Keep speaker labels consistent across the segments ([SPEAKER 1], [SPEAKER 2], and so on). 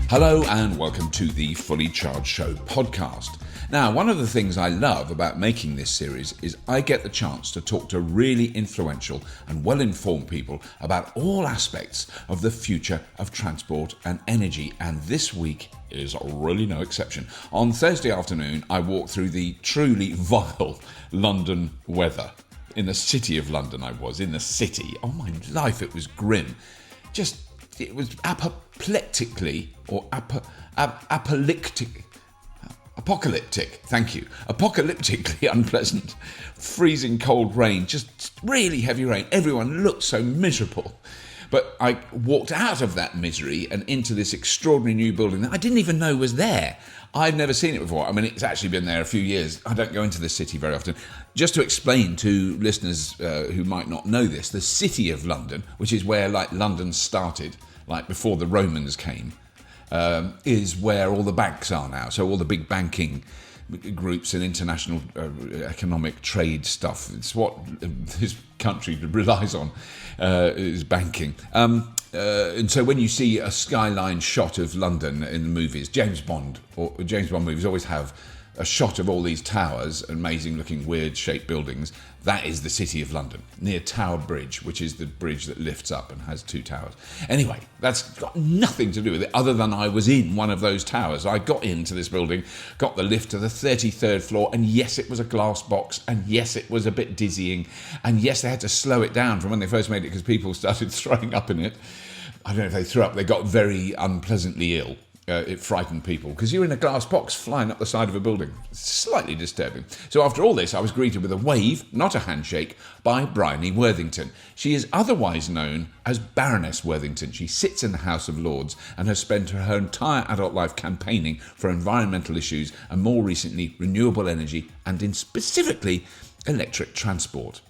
[SPEAKER 1] Hello and welcome to the Fully Charged Show podcast. Now, one of the things I love about making this series is I get the chance to talk to really influential and well-informed people about all aspects of the future of transport and energy, and this week is really no exception. On Thursday afternoon, I walked through the truly vile London weather. In the city of London I was, in the city. Oh my life, it was grim. It was apocalyptic, thank you. Apocalyptically unpleasant. Freezing cold rain, just really heavy rain. Everyone looked so miserable. But I walked out of that misery and into this extraordinary new building that I didn't even know was there. I've never seen it before. I mean, it's actually been there a few years. I don't go into this city very often. Just to explain to listeners who might not know this, the City of London, which is where London started, before the Romans came, is where all the banks are now. So all the big banking groups and international economic trade stuff. It's what this country relies on, is banking. And so when you see a skyline shot of London in the movies, James Bond movies always have a shot of all these towers, amazing looking weird shaped buildings. That is the City of London, near Tower Bridge, which is the bridge that lifts up and has two towers. Anyway, that's got nothing to do with it other than I was in one of those towers. I got into this building, got the lift to the 33rd floor, and yes, it was a glass box, and yes, it was a bit dizzying, and yes, they had to slow it down from when they first made it because people started throwing up in it. I don't know if they threw up, they got very unpleasantly ill. It frightened people because you're in a glass box flying up the side of a building. It's slightly disturbing. So after all this, I was greeted with a wave, not a handshake, by Bryony Worthington. She is otherwise known as Baroness Worthington. She sits in the House of Lords and has spent her entire adult life campaigning for environmental issues and more recently renewable energy and in specifically electric transport.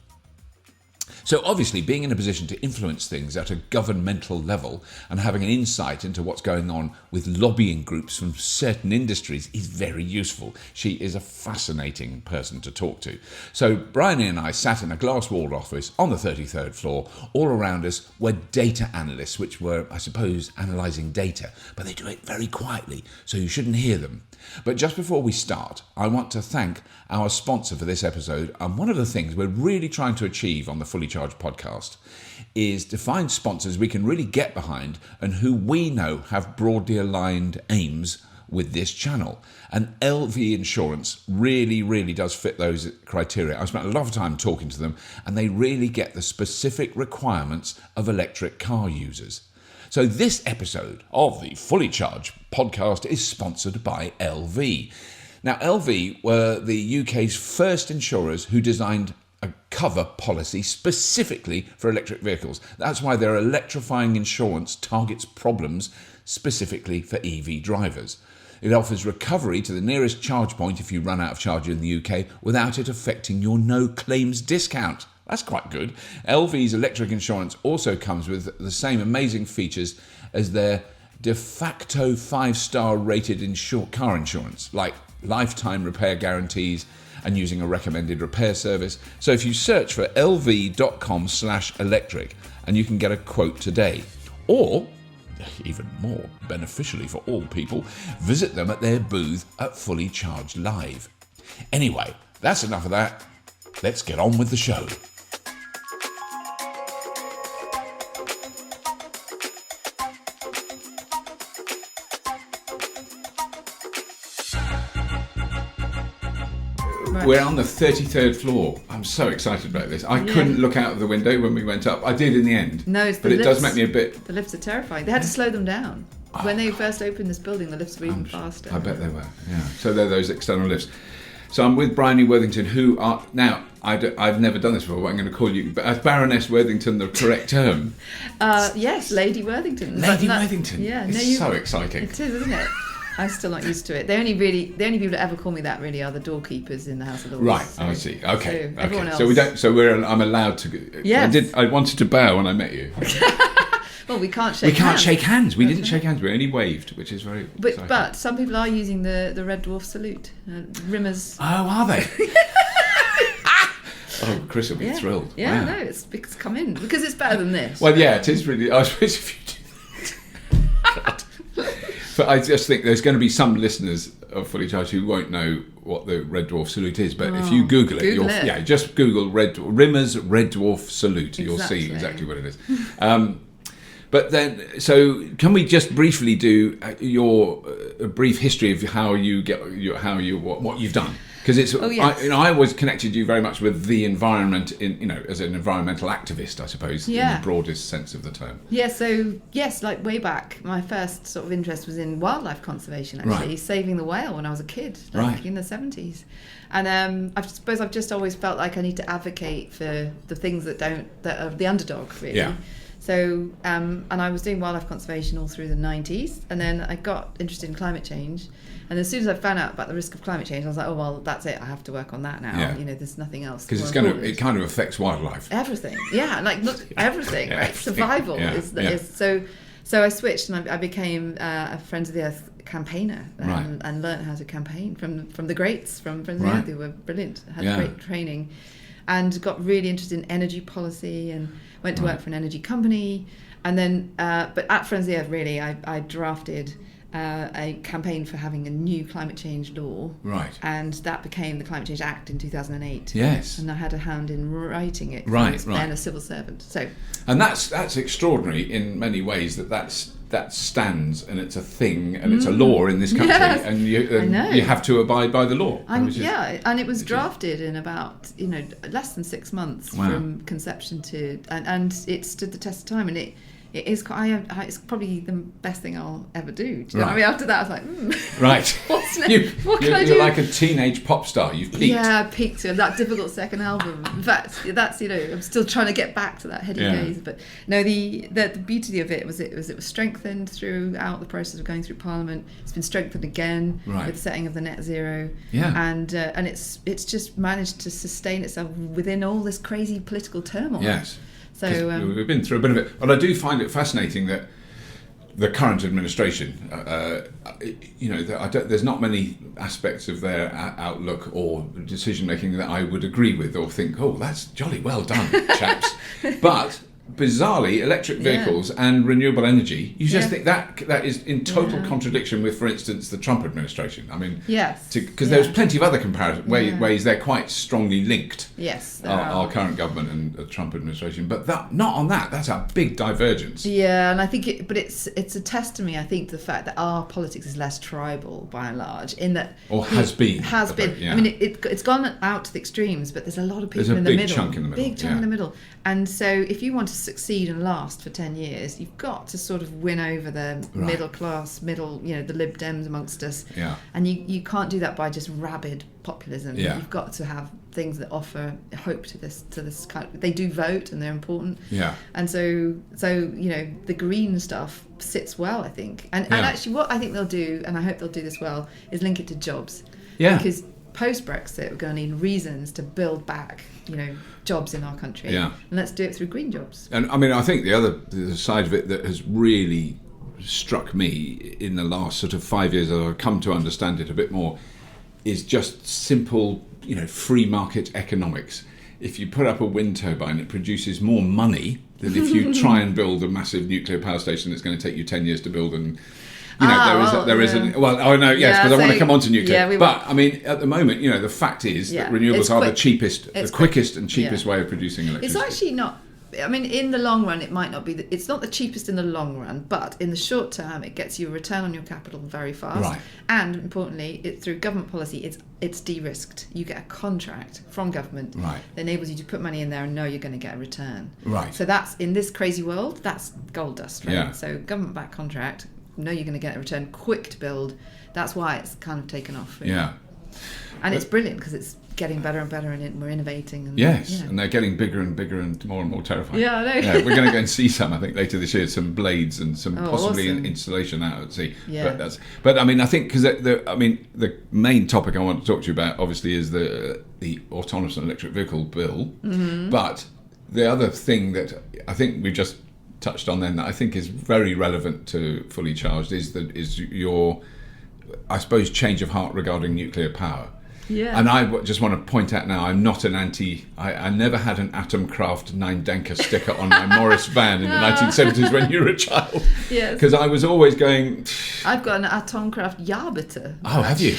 [SPEAKER 1] So obviously being in a position to influence things at a governmental level and having an insight into what's going on with lobbying groups from certain industries is very useful. She is a fascinating person to talk to. So Bryony and I sat in a glass-walled office on the 33rd floor. All around us were data analysts, which were, I suppose, analysing data, but they do it very quietly, so you shouldn't hear them. But just before we start, I want to thank our sponsor for this episode. And one of the things we're really trying to achieve on the Fully Charged podcast is to find sponsors we can really get behind and who we know have broadly aligned aims with this channel. And LV Insurance really, really does fit those criteria. I've spent a lot of time talking to them and they really get the specific requirements of electric car users. So this episode of the Fully Charged podcast is sponsored by LV. Now, LV were the UK's first insurers who designed a cover policy specifically for electric vehicles. That's why their electrifying insurance targets problems specifically for EV drivers. It offers recovery to the nearest charge point if you run out of charge in the UK without it affecting your no claims discount. That's quite good. LV's electric insurance also comes with the same amazing features as their de facto 5-star rated car insurance, like lifetime repair guarantees and using a recommended repair service. So if you search for lv.com/electric and you can get a quote today. Or, even more beneficially for all people, visit them at their booth at Fully Charged Live. Anyway, that's enough of that. Let's get on with the show. We're on the 33rd floor. I'm so excited about this. I couldn't look out of the window when we went up. I did in the end.
[SPEAKER 2] No,
[SPEAKER 1] but it does make me a bit...
[SPEAKER 2] The lifts are terrifying. They had to slow them down. When they first opened this building, the lifts were even faster.
[SPEAKER 1] I bet they were, yeah. So they're those external lifts. So I'm with Bryony Worthington, who are... Now, I've never done this before, but I'm going to call you... Is Baroness Worthington the correct term?
[SPEAKER 2] Yes, Lady Worthington.
[SPEAKER 1] Lady Worthington?
[SPEAKER 2] Yeah.
[SPEAKER 1] It's so exciting.
[SPEAKER 2] It is, isn't it? I'm still not used to it. The only people that ever call me that really are the doorkeepers in the House of Lords.
[SPEAKER 1] Right, so, I see. Okay.
[SPEAKER 2] Everyone else.
[SPEAKER 1] So I'm allowed to.
[SPEAKER 2] Yes.
[SPEAKER 1] I wanted to bow when I met you.
[SPEAKER 2] Well, we can't shake hands.
[SPEAKER 1] We can't shake hands. We didn't shake hands. We only waved, which is very exciting.
[SPEAKER 2] But some people are using the red dwarf salute. Rimmers.
[SPEAKER 1] Oh, are they? Oh, Chris will be thrilled.
[SPEAKER 2] Yeah,
[SPEAKER 1] wow.
[SPEAKER 2] no, it's come in because it's better than this.
[SPEAKER 1] Well, yeah, it is really. I suppose if you do that. But I just think there's going to be some listeners of Fully Charged who won't know what the red dwarf salute is. But if you Google it, just Google Rimmer's red dwarf salute. You'll see exactly what it is. But then, so can we just briefly do a brief history of how you get what you've done? Because it's I always connected you very much with the environment as an environmental activist, I suppose, in the broadest sense of the term.
[SPEAKER 2] Yeah, so yes, like way back, my first sort of interest was in wildlife conservation, actually, saving the whale when I was a kid, in the 70s. And I suppose I've just always felt like I need to advocate for the things that are the underdog, really. Yeah. So, and I was doing wildlife conservation all through the 90s, and then I got interested in climate change. And as soon as I found out about the risk of climate change, I was like, oh, well, that's it. I have to work on that now. Yeah. There's nothing else.
[SPEAKER 1] Because it kind of affects wildlife.
[SPEAKER 2] Everything. Yeah, everything, right? Survival is. So I switched and I became a Friends of the Earth campaigner and learned how to campaign from the greats, from Friends of the Earth, who were brilliant, had great training, and got really interested in energy policy and went to work for an energy company. And then, but at Friends of the Earth, really, I drafted a campaign for having a new climate change law. Right. And that became the Climate Change Act in 2008. Yes. And I had a hand in writing it. Right. Then a civil servant. So.
[SPEAKER 1] And that's extraordinary in many ways that stands and it's a thing and it's a law in this country and you have to abide by the law.
[SPEAKER 2] And it was drafted in about less than 6 months from conception to and it stood the test of time, and it's probably the best thing I'll ever do. Do you know what I mean? After that, I was like,
[SPEAKER 1] right.
[SPEAKER 2] What's next? What can I do?
[SPEAKER 1] You're like a teenage pop star. You've peaked.
[SPEAKER 2] Yeah, I peaked with that difficult second album. In fact, that's I'm still trying to get back to that heady days. But no, the beauty of it was strengthened throughout the process of going through Parliament. It's been strengthened again with the setting of the net zero. Yeah. And it's just managed to sustain itself within all this crazy political turmoil.
[SPEAKER 1] Yes. So we've been through a bit of it, but I do find it fascinating that the current administration, there's not many aspects of their outlook or decision making that I would agree with or think, oh, that's jolly well done, chaps. But bizarrely, electric vehicles and renewable energy, you just think that is in total contradiction with, for instance, the Trump administration. I mean, because there's plenty of other ways they're quite strongly linked.
[SPEAKER 2] Yes,
[SPEAKER 1] our current government and the Trump administration, but not on that. That's a big divergence.
[SPEAKER 2] Yeah, and I think it's a testimony, I think, to the fact that our politics is less tribal by and large, in that
[SPEAKER 1] has been.
[SPEAKER 2] Yeah. I mean, it's gone out to the extremes, but there's a lot of people in the middle.
[SPEAKER 1] Big chunk in the middle.
[SPEAKER 2] And so if you want to succeed and last for 10 years, you've got to sort of win over the middle class, the Lib Dems amongst us. Yeah. And you can't do that by just rabid populism. Yeah. You've got to have things that offer hope to this kind of, they do vote and they're important. Yeah. And so the green stuff sits well, I think. And actually what I think they'll do, and I hope they'll do this well, is link it to jobs. Yeah. Because post-Brexit, we're going to need reasons to build back, jobs in our country. Yeah. And let's do it through green jobs.
[SPEAKER 1] And I mean, I think the side of it that has really struck me in the last sort of 5 years, as I've come to understand it a bit more, is just simple, free market economics. If you put up a wind turbine, it produces more money than if you try and build a massive nuclear power station that's going to take you 10 years to build and... I want to come on to nuclear. But I mean, at the moment, the fact is that renewables are the quickest and cheapest way of producing electricity.
[SPEAKER 2] It's actually not. I mean, in the long run, it might not be. It's not the cheapest in the long run, but in the short term, it gets you a return on your capital very fast. Right. And importantly, through government policy, it's de-risked. You get a contract from government that enables you to put money in there and know you're going to get a return. Right. So that's, in this crazy world, that's gold dust, right? Yeah. So government-backed contract. Know you're going to get a return, quick to build. That's why it's kind of taken off. Really. Yeah. And it's brilliant because it's getting better and better and we're innovating. And,
[SPEAKER 1] and they're getting bigger and bigger and more terrifying.
[SPEAKER 2] Yeah, I know.
[SPEAKER 1] Yeah, we're going to go and see some, I think, later this year, some blades and some possibly an installation out at sea. Yeah. But I mean, I think, because the main topic I want to talk to you about, obviously, is the autonomous and electric vehicle bill. Mm-hmm. But the other thing that I think we've just touched on then that I think is very relevant to Fully Charged is your, I suppose, change of heart regarding nuclear power.
[SPEAKER 2] Yeah.
[SPEAKER 1] And I just want to point out now, I'm not an I never had an Atomkraft 9-Denker sticker on my Morris van in the 1970s when you were a child.
[SPEAKER 2] Yes.
[SPEAKER 1] Because I was always going...
[SPEAKER 2] I've got an Atomkraft Jahrbitte.
[SPEAKER 1] Oh, have you?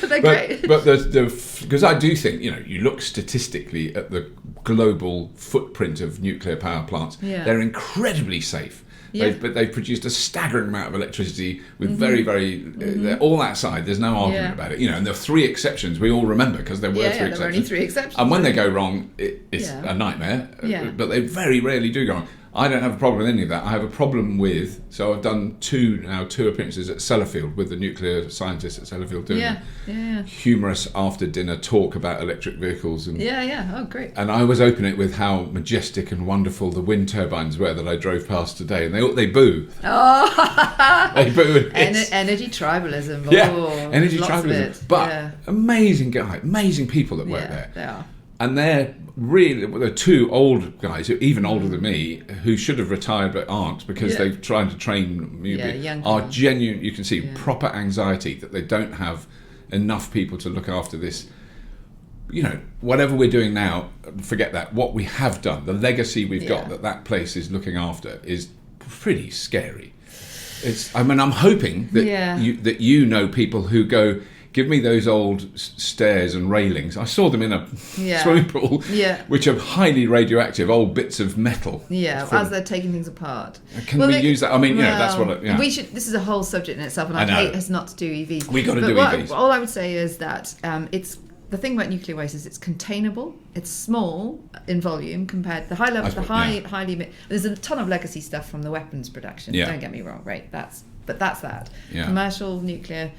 [SPEAKER 2] They're great.
[SPEAKER 1] But because I do think, you look statistically at the global footprint of nuclear power plants, they're incredibly safe. Yeah. They've produced a staggering amount of electricity with very, very... they're all outside. There's no argument about it. And there are 3 exceptions we all remember because there were 3 exceptions.
[SPEAKER 2] There were only 3 exceptions.
[SPEAKER 1] And when they go wrong, it's a nightmare.
[SPEAKER 2] Yeah.
[SPEAKER 1] But they very rarely do go wrong. I don't have a problem with any of that. I have a problem with... So I've done 2 appearances at Sellafield with the nuclear scientists at Sellafield doing a humorous after-dinner talk about electric vehicles. And,
[SPEAKER 2] Oh, great.
[SPEAKER 1] And I always open it with how majestic and wonderful the wind turbines were that I drove past today. And they boo.
[SPEAKER 2] Oh!
[SPEAKER 1] They boo.
[SPEAKER 2] Energy tribalism.
[SPEAKER 1] Yeah,
[SPEAKER 2] oh,
[SPEAKER 1] energy tribalism. But amazing amazing people that work there.
[SPEAKER 2] They are.
[SPEAKER 1] And they're they're 2 old guys, who even older than me, who should have retired but aren't because they've tried to train are genuine. You can see proper anxiety that they don't have enough people to look after this. Whatever we're doing now, forget that. What we have done, the legacy we've got that place is looking after, is pretty scary. I'm hoping that you know people who go, give me those old stairs and railings. I saw them in a swimming pool, which are highly radioactive, old bits of metal.
[SPEAKER 2] Yeah, as they're taking things apart.
[SPEAKER 1] Can we use that? I mean, that's what...
[SPEAKER 2] We should. This is a whole subject in itself, and I hate us not to do EVs.
[SPEAKER 1] We got to do EVs.
[SPEAKER 2] All I would say is that it's... The thing about nuclear waste is it's containable. It's small in volume compared to the high level, highly. There's a ton of legacy stuff from the weapons production. Don't get me wrong, right? That's that. Yeah. Commercial nuclear,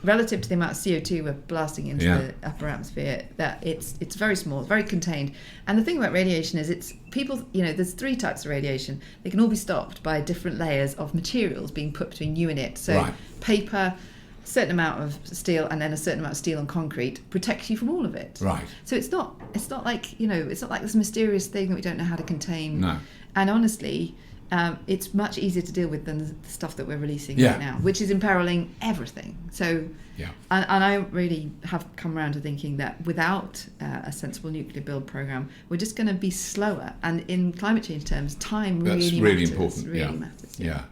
[SPEAKER 2] relative to the amount of CO2 we're blasting into the upper atmosphere, that it's very small, very contained. And the thing about radiation is it's people. There's 3 types of radiation. They can all be stopped by different layers of materials being put between you and it. So paper, a certain amount of steel, and then a certain amount of steel and concrete protects you from all of it.
[SPEAKER 1] Right.
[SPEAKER 2] So it's not like it's not like this mysterious thing that we don't know how to contain.
[SPEAKER 1] No.
[SPEAKER 2] And honestly, it's much easier to deal with than the stuff that we're releasing right now, which is imperiling everything. So, and I really have come around to thinking that without a sensible nuclear build program, we're just going to be slower. And in climate change terms, time
[SPEAKER 1] That's
[SPEAKER 2] really
[SPEAKER 1] really
[SPEAKER 2] matters.
[SPEAKER 1] important.
[SPEAKER 2] Really matters.
[SPEAKER 1] Yeah.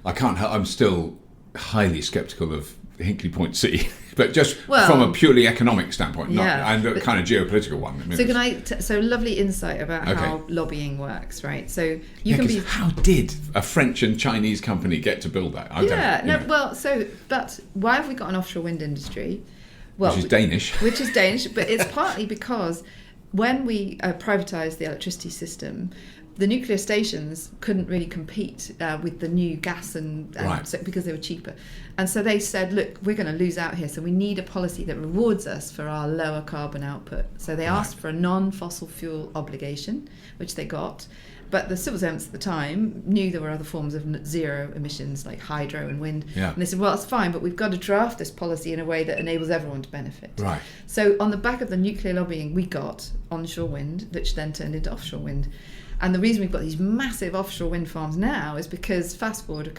[SPEAKER 1] I can't help. I'm still highly sceptical of Hinkley Point C, but just from a purely economic standpoint, and a kind of geopolitical one.
[SPEAKER 2] So can I? So lovely insight about how lobbying works, right? So you can be.
[SPEAKER 1] How did a French and Chinese company get to build that?
[SPEAKER 2] But why have we got an offshore wind industry? Well,
[SPEAKER 1] which is Danish.
[SPEAKER 2] But it's partly because when we privatised the electricity system, the nuclear stations couldn't really compete with the new gas because they were cheaper. And so they said, look, we're going to lose out here, so we need a policy that rewards us for our lower carbon output. So they asked for a non-fossil fuel obligation, which they got. But the civil servants at the time knew there were other forms of zero emissions like hydro and wind. Yeah. And they said, well, that's fine, but we've got to draft this policy in a way that enables everyone to benefit.
[SPEAKER 1] Right.
[SPEAKER 2] So on the back of the nuclear lobbying, we got onshore wind, which then turned into offshore wind. And the reason we've got these massive offshore wind farms now is because, fast forward a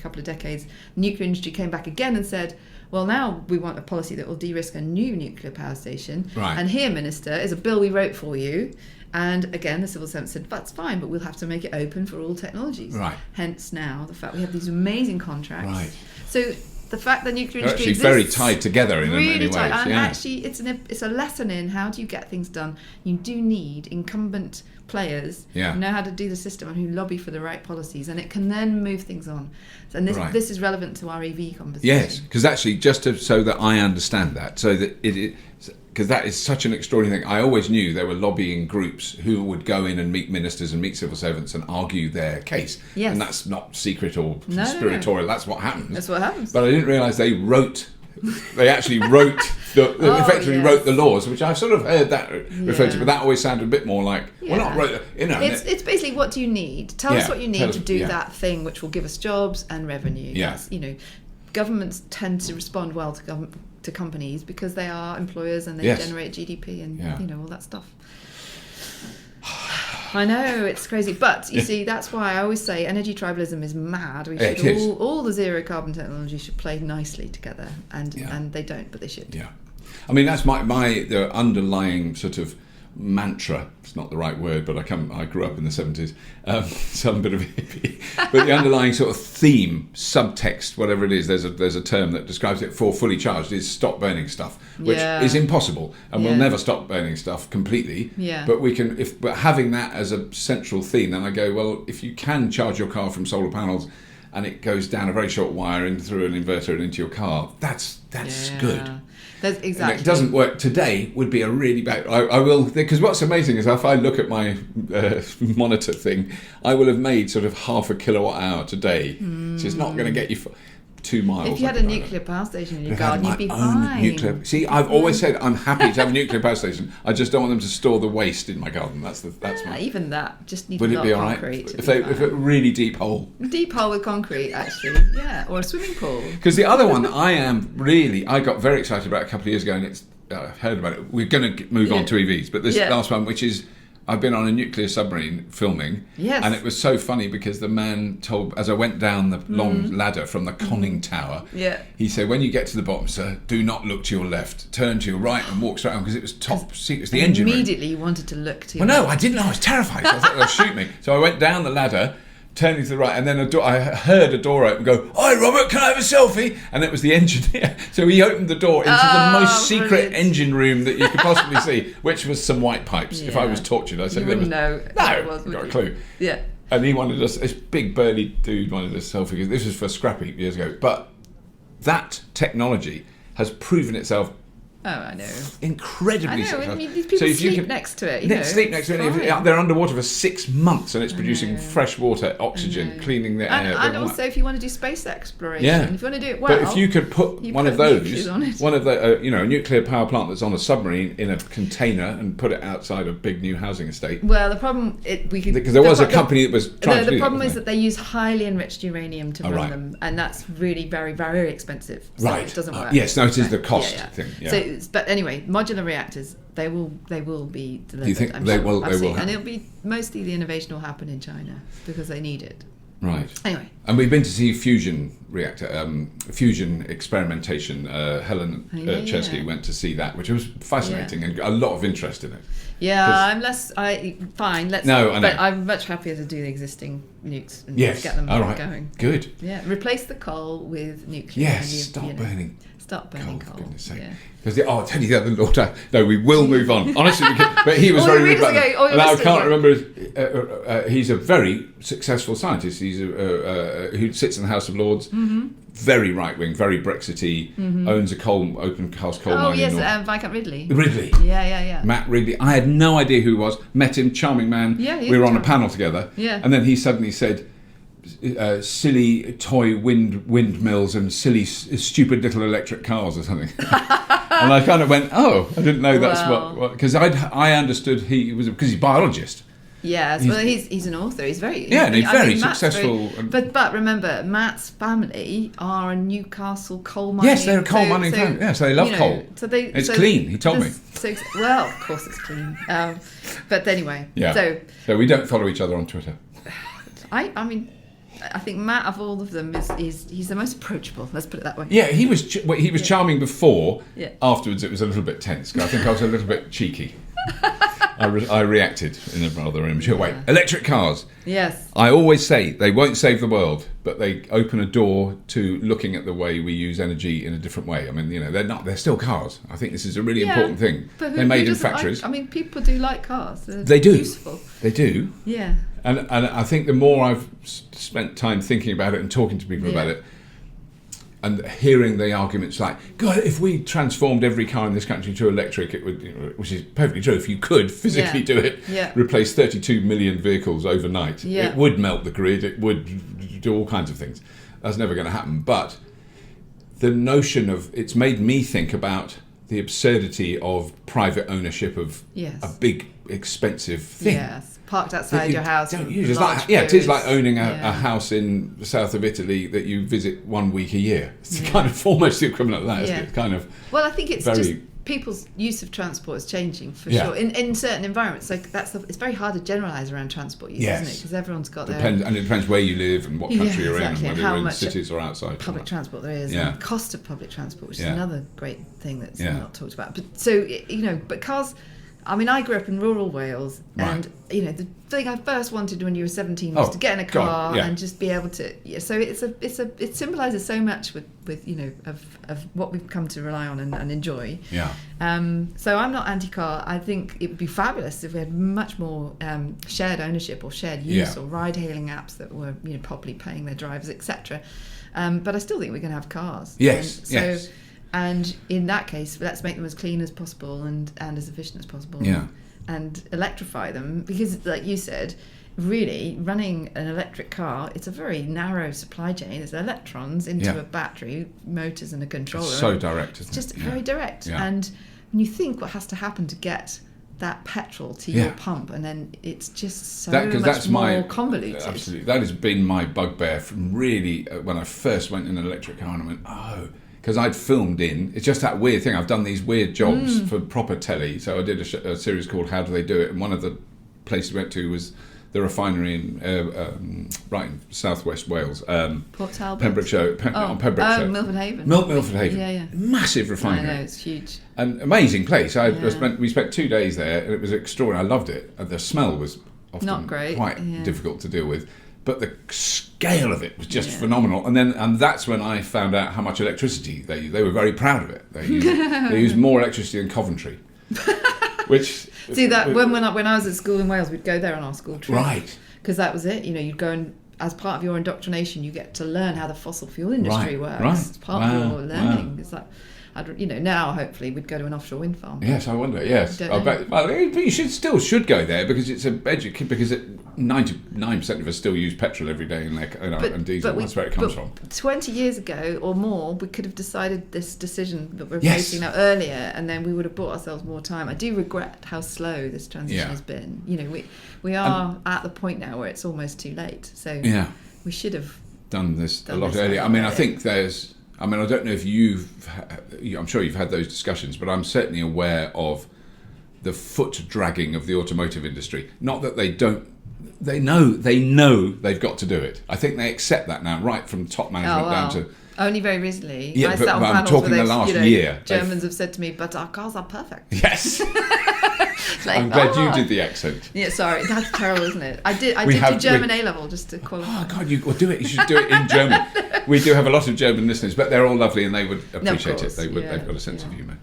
[SPEAKER 2] couple of decades, the nuclear industry came back again and said, well, now we want a policy that will de-risk a new nuclear power station. Right. And here, Minister, is a bill we wrote for you. And again, the civil servant said, that's fine, but we'll have to make it open for all technologies. Right. Hence now, the fact we have these amazing contracts. Right. So the fact that nuclear industry
[SPEAKER 1] exists, very tied together in
[SPEAKER 2] really
[SPEAKER 1] many ways.
[SPEAKER 2] Tight. And actually, it's a lesson in how do you get things done. You do need incumbent players who know how to do the system and who lobby for the right policies, and it can then move things on. And this is relevant to our EV conversation. Yes,
[SPEAKER 1] because actually, so that I understand that, so that because that is such an extraordinary thing. I always knew there were lobbying groups who would go in and meet ministers and meet civil servants and argue their case. Yes. And that's not secret or conspiratorial. No. That's what happens.
[SPEAKER 2] That's what happens.
[SPEAKER 1] But I didn't realise they actually wrote effectively wrote the laws, which I've sort of heard that referred to, but that always sounded a bit more like, not wrote,
[SPEAKER 2] It's basically, what do you need? Tell us what you need to do that thing which will give us jobs and revenue. Yeah. That's, governments tend to respond well to companies because they are employers and they generate GDP and all that stuff. I know, it's crazy. But you see, that's why I always say energy tribalism is mad. We should all the zero carbon technology should play nicely together, and they don't, but they should.
[SPEAKER 1] Yeah, I mean that's the underlying sort of mantra. It's not the right word, but I grew up in the 70s, so I'm a bit of a hippie. But the underlying sort of theme, subtext, whatever it is, there's a term that describes it for fully charged, is stop burning stuff, which is impossible, and we'll never stop burning stuff completely.
[SPEAKER 2] Yeah.
[SPEAKER 1] But we can, but having that as a central theme, then I go, well, if you can charge your car from solar panels, and it goes down a very short wire and through an inverter and into your car, that's good.
[SPEAKER 2] That's exactly.
[SPEAKER 1] And it doesn't work today would be a really bad. I will, because what's amazing is if I look at my monitor thing, I will have made sort of 0.5 kilowatt hour today. So it's not going to get you 2 miles.
[SPEAKER 2] If you had a nuclear power station in your garden, you'd be fine.
[SPEAKER 1] See, I've always said I'm happy to have a nuclear power station. I just don't want them to store the waste in my garden. That's my.
[SPEAKER 2] Even that, just need
[SPEAKER 1] Would
[SPEAKER 2] a
[SPEAKER 1] it
[SPEAKER 2] lot
[SPEAKER 1] be
[SPEAKER 2] of
[SPEAKER 1] all
[SPEAKER 2] concrete.
[SPEAKER 1] right if a really deep hole?
[SPEAKER 2] Deep hole with concrete, actually, or a swimming pool.
[SPEAKER 1] Because the other one I got very excited about a couple of years ago, and I've heard about it. We're going to move on to EVs, but this last one, which is. I've been on a nuclear submarine filming, and it was so funny because the man told, as I went down the long ladder from the conning tower, he said, when you get to the bottom, sir, do not look to your left, turn to your right and walk straight on, because it was top secret, it was the engine room.
[SPEAKER 2] Immediately you wanted to look to your
[SPEAKER 1] Well, no, I didn't know, I was terrified, so I thought they'll shoot me. So I went down the ladder, turning to the right, and then I heard a door open go, "Hi Robert, can I have a selfie?" And it was the engineer. So he opened the door into the most secret engine room that you could possibly see, which was some white pipes. If I was tortured, I'd say there was
[SPEAKER 2] no,
[SPEAKER 1] got a clue.
[SPEAKER 2] Yeah.
[SPEAKER 1] And he wanted us, this big burly dude wanted us selfie, because this was for Scrappy years ago. But that technology has proven itself
[SPEAKER 2] I know.
[SPEAKER 1] Incredibly
[SPEAKER 2] successful. I mean, these people sleep next to it.
[SPEAKER 1] Sleep next to it. They're underwater for 6 months, and it's producing fresh water, oxygen, cleaning the air.
[SPEAKER 2] And also, if you want to do space exploration, if you want to do it well,
[SPEAKER 1] but if you could put one of those, a nuclear power plant that's on a submarine in a container and put it outside a big new housing estate.
[SPEAKER 2] Well, the problem
[SPEAKER 1] because there was a company that was trying to do that.
[SPEAKER 2] The problem is that they use highly enriched uranium to run them, and that's really very, very expensive. So it doesn't work.
[SPEAKER 1] Yes, no, it is the cost thing.
[SPEAKER 2] So, but anyway, modular reactors, they will be delivered.
[SPEAKER 1] Do you think they will happen?
[SPEAKER 2] And it'll be mostly the innovation will happen in China because they need it.
[SPEAKER 1] Right.
[SPEAKER 2] Anyway.
[SPEAKER 1] And we've been to see fusion experimentation. Helen Chesky went to see that, which was fascinating and a lot of interest in it.
[SPEAKER 2] Yeah, let's but I'm much happier to do the existing nukes and get them going.
[SPEAKER 1] Good.
[SPEAKER 2] Yeah, replace the coal with nuclear.
[SPEAKER 1] Yes, stop burning
[SPEAKER 2] coal.
[SPEAKER 1] For goodness sake. Because I'll tell you the other Lord. No, we will move on. Honestly, but he was very rude about that. And I can't remember. He's a very successful scientist. He's who sits in the House of Lords. Mm-hmm. Very right wing, very Brexity. Mm-hmm. Owns a open cast coal mine.
[SPEAKER 2] Oh yes, Viscount Ridley.
[SPEAKER 1] Ridley.
[SPEAKER 2] Yeah.
[SPEAKER 1] Matt Ridley. I had no idea who he was. Met him, charming man.
[SPEAKER 2] Yeah,
[SPEAKER 1] we were on a panel together.
[SPEAKER 2] Yeah.
[SPEAKER 1] And then he suddenly said, silly toy windmills and silly stupid little electric cars or something. And I kind of went, I didn't know that's what because I understood he was because he's a biologist.
[SPEAKER 2] Yes, he's an author. He's very
[SPEAKER 1] and he's very successful.
[SPEAKER 2] But remember, Matt's family are a Newcastle coal mining.
[SPEAKER 1] Yes, they're a coal mining family. Yes, they love coal. It's clean. He told me.
[SPEAKER 2] Well, of course it's clean. But anyway,
[SPEAKER 1] so we don't follow each other on Twitter.
[SPEAKER 2] I mean. I think Matt, of all of them, he's the most approachable. Let's put it that way.
[SPEAKER 1] Yeah, he was charming before. Yeah. Afterwards, it was a little bit tense. I think I was a little bit cheeky. I reacted in a rather immature way. Electric cars.
[SPEAKER 2] Yes.
[SPEAKER 1] I always say they won't save the world, but they open a door to looking at the way we use energy in a different way. I mean, they're still cars. I think this is a really important thing.
[SPEAKER 2] But
[SPEAKER 1] they're made in factories.
[SPEAKER 2] People do like cars.
[SPEAKER 1] They do.
[SPEAKER 2] Useful.
[SPEAKER 1] They do.
[SPEAKER 2] Yeah.
[SPEAKER 1] And I think the more I've spent time thinking about it and talking to people about it, and hearing the arguments like, God, if we transformed every car in this country to electric, it would, which is perfectly true, if you could physically do it, replace 32 million vehicles overnight, it would melt the grid, it would do all kinds of things. That's never going to happen. But the notion of, it's made me think about the absurdity of private ownership of a big, expensive thing.
[SPEAKER 2] Yes. Parked outside your house.
[SPEAKER 1] Don't use it is like owning a house in the south of Italy that you visit 1 week a year. It's kind of almost the equivalent of that, isn't it? It's kind of.
[SPEAKER 2] Well, I think it's just people's use of transport is changing for sure. In certain environments, like it's very hard to generalise around transport use, isn't it? Because everyone's got their...
[SPEAKER 1] And it depends where you live and what country you're in, and whether
[SPEAKER 2] how
[SPEAKER 1] you're in
[SPEAKER 2] much
[SPEAKER 1] cities or outside.
[SPEAKER 2] Public transport there is, and the cost of public transport, which is another great thing that's not talked about. But so, but cars... I mean, I grew up in rural Wales, and the thing I first wanted when you were 17 was to get in a car and just be able to. Yeah, so it symbolises so much with of what we've come to rely on and enjoy.
[SPEAKER 1] Yeah.
[SPEAKER 2] So I'm not anti-car. I think it would be fabulous if we had much more shared ownership or shared use or ride-hailing apps that were properly paying their drivers, etc. But I still think we're going to have cars.
[SPEAKER 1] Yes.
[SPEAKER 2] And in that case, let's make them as clean as possible and as efficient as possible.
[SPEAKER 1] Yeah.
[SPEAKER 2] And electrify them, because, like you said, really running an electric car, it's a very narrow supply chain. There's electrons into a battery, motors, and a controller.
[SPEAKER 1] It's so direct.
[SPEAKER 2] It's just very direct. Yeah. And when you think what has to happen to get that petrol to your pump, and then it's just so much more convoluted.
[SPEAKER 1] Absolutely, that has been my bugbear from really when I first went in an electric car, and I went, because I'd filmed it's just that weird thing. I've done these weird jobs for proper telly. So I did a series called How Do They Do It? And one of the places we went to was the refinery in southwest Wales.
[SPEAKER 2] Port Talbot?
[SPEAKER 1] Pembrokeshire. Pembrokeshire.
[SPEAKER 2] Milford Haven.
[SPEAKER 1] Milford Haven.
[SPEAKER 2] Yeah.
[SPEAKER 1] Massive refinery.
[SPEAKER 2] I know, it's huge.
[SPEAKER 1] An amazing place. We spent 2 days there, and it was extraordinary. I loved it. And the smell was often
[SPEAKER 2] not great.
[SPEAKER 1] Quite difficult to deal with. But the scale of it was just phenomenal, and that's when I found out how much electricity they use. They were very proud of it. They used more electricity than Coventry. Which
[SPEAKER 2] see that when I was at school in Wales, we'd go there on our school trip,
[SPEAKER 1] right?
[SPEAKER 2] Because that was it. You'd go and as part of your indoctrination, you get to learn how the fossil fuel industry works.
[SPEAKER 1] Right.
[SPEAKER 2] It's part of your learning. It's like, now hopefully we'd go to an offshore wind farm.
[SPEAKER 1] Yes, I wonder. Yes, I bet. Well, you should go there because it's because 99% of us still use petrol every day and diesel. That's where it comes from.
[SPEAKER 2] 20 years ago or more, we could have decided this decision that we're facing now earlier, and then we would have bought ourselves more time. I do regret how slow this transition has been. We are at the point now where it's almost too late. So we should have
[SPEAKER 1] done this a lot earlier. I mean, I think there's. I mean, I don't know if I'm sure you've had those discussions, but I'm certainly aware of the foot dragging of the automotive industry. Not that they don't, they know they've got to do it. I think they accept that now, right from top management down to...
[SPEAKER 2] Only very recently.
[SPEAKER 1] Yeah, but I'm talking the last year.
[SPEAKER 2] Germans have said to me, but our cars are perfect.
[SPEAKER 1] Yes. I'm glad you did the accent.
[SPEAKER 2] Yeah, sorry, that's terrible, isn't it? I did do German A-level just to qualify.
[SPEAKER 1] Oh, God, you do it. You should do it in German. We do have a lot of German listeners, but they're all lovely and they would appreciate it. They've got a sense of humour.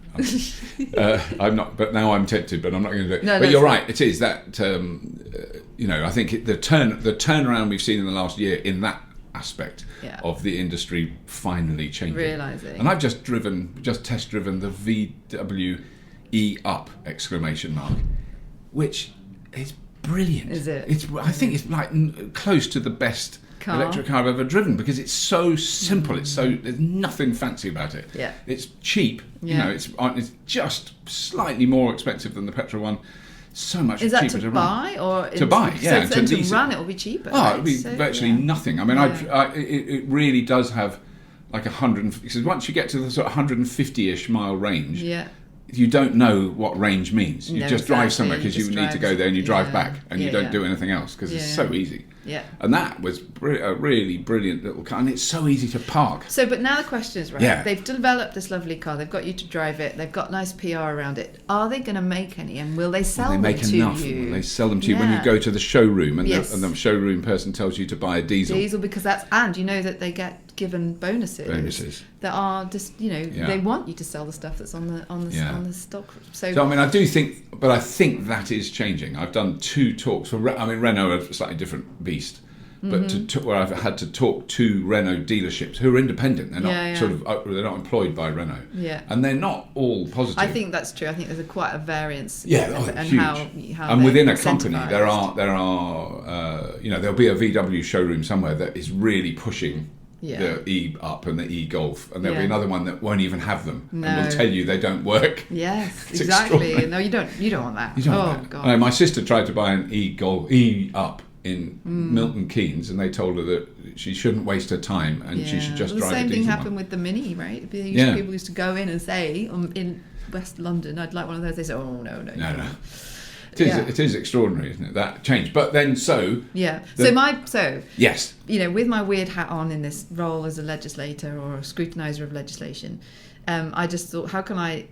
[SPEAKER 1] I'm not, but now I'm tempted, but I'm not going to do it. But you're right, it is that, I think the turnaround we've seen in the last year in that aspect of the industry finally changing.
[SPEAKER 2] Realising.
[SPEAKER 1] And I've just test driven the VW E-Up ! Which is brilliant.
[SPEAKER 2] Is it?
[SPEAKER 1] I think it's like close to the best electric car I've ever driven because it's so simple. It's there's nothing fancy about it.
[SPEAKER 2] Yeah.
[SPEAKER 1] It's cheap.
[SPEAKER 2] Yeah.
[SPEAKER 1] It's just slightly more expensive than the petrol one. So much cheaper to run.
[SPEAKER 2] Is that to buy or
[SPEAKER 1] to buy? Yeah,
[SPEAKER 2] so to run it will be cheaper.
[SPEAKER 1] Oh, it'll be virtually nothing. I mean, it really does have like 100. Because once you get to the sort of 150-ish mile range, you don't know what range means. You just drive somewhere because you need to go there and you drive back and you don't do anything else because it's so easy.
[SPEAKER 2] Yeah.
[SPEAKER 1] And that was a really brilliant little car, and it's so easy to park.
[SPEAKER 2] So, but now the question is, they've developed this lovely car, they've got you to drive it, they've got nice PR around it. Are they going to make any, and will they sell them to you?
[SPEAKER 1] They make enough. They sell them to you when you go to the showroom, and the showroom person tells you to buy a diesel.
[SPEAKER 2] Because and you know that they get given bonuses that are just they want you to sell the stuff that's on the stock. So
[SPEAKER 1] I mean, I think that is changing. I've done 2 talks for Renault are a slightly different beast, but where I've had to talk to Renault dealerships who are independent. They're not they're not employed by Renault.
[SPEAKER 2] Yeah,
[SPEAKER 1] and they're not all positive.
[SPEAKER 2] I think that's true. I think there's quite a variance.
[SPEAKER 1] And
[SPEAKER 2] huge. How
[SPEAKER 1] and within a company there are there'll be a VW showroom somewhere that is really pushing the E-Up and the E-Golf, and there'll be another one that won't even have them and will tell you they don't work.
[SPEAKER 2] Yes, exactly. No, you don't want that.
[SPEAKER 1] God. My sister tried to buy an E-Up in Milton Keynes, and they told her that she shouldn't waste her time and she should just drive a diesel one.
[SPEAKER 2] The same thing happened with the Mini, right? People used to go in and say West London, I'd like one of those. They say, oh, no.
[SPEAKER 1] It is extraordinary, isn't it, that change? But then yes,
[SPEAKER 2] with my weird hat on in this role as a legislator or a scrutiniser of legislation, I just thought, how can I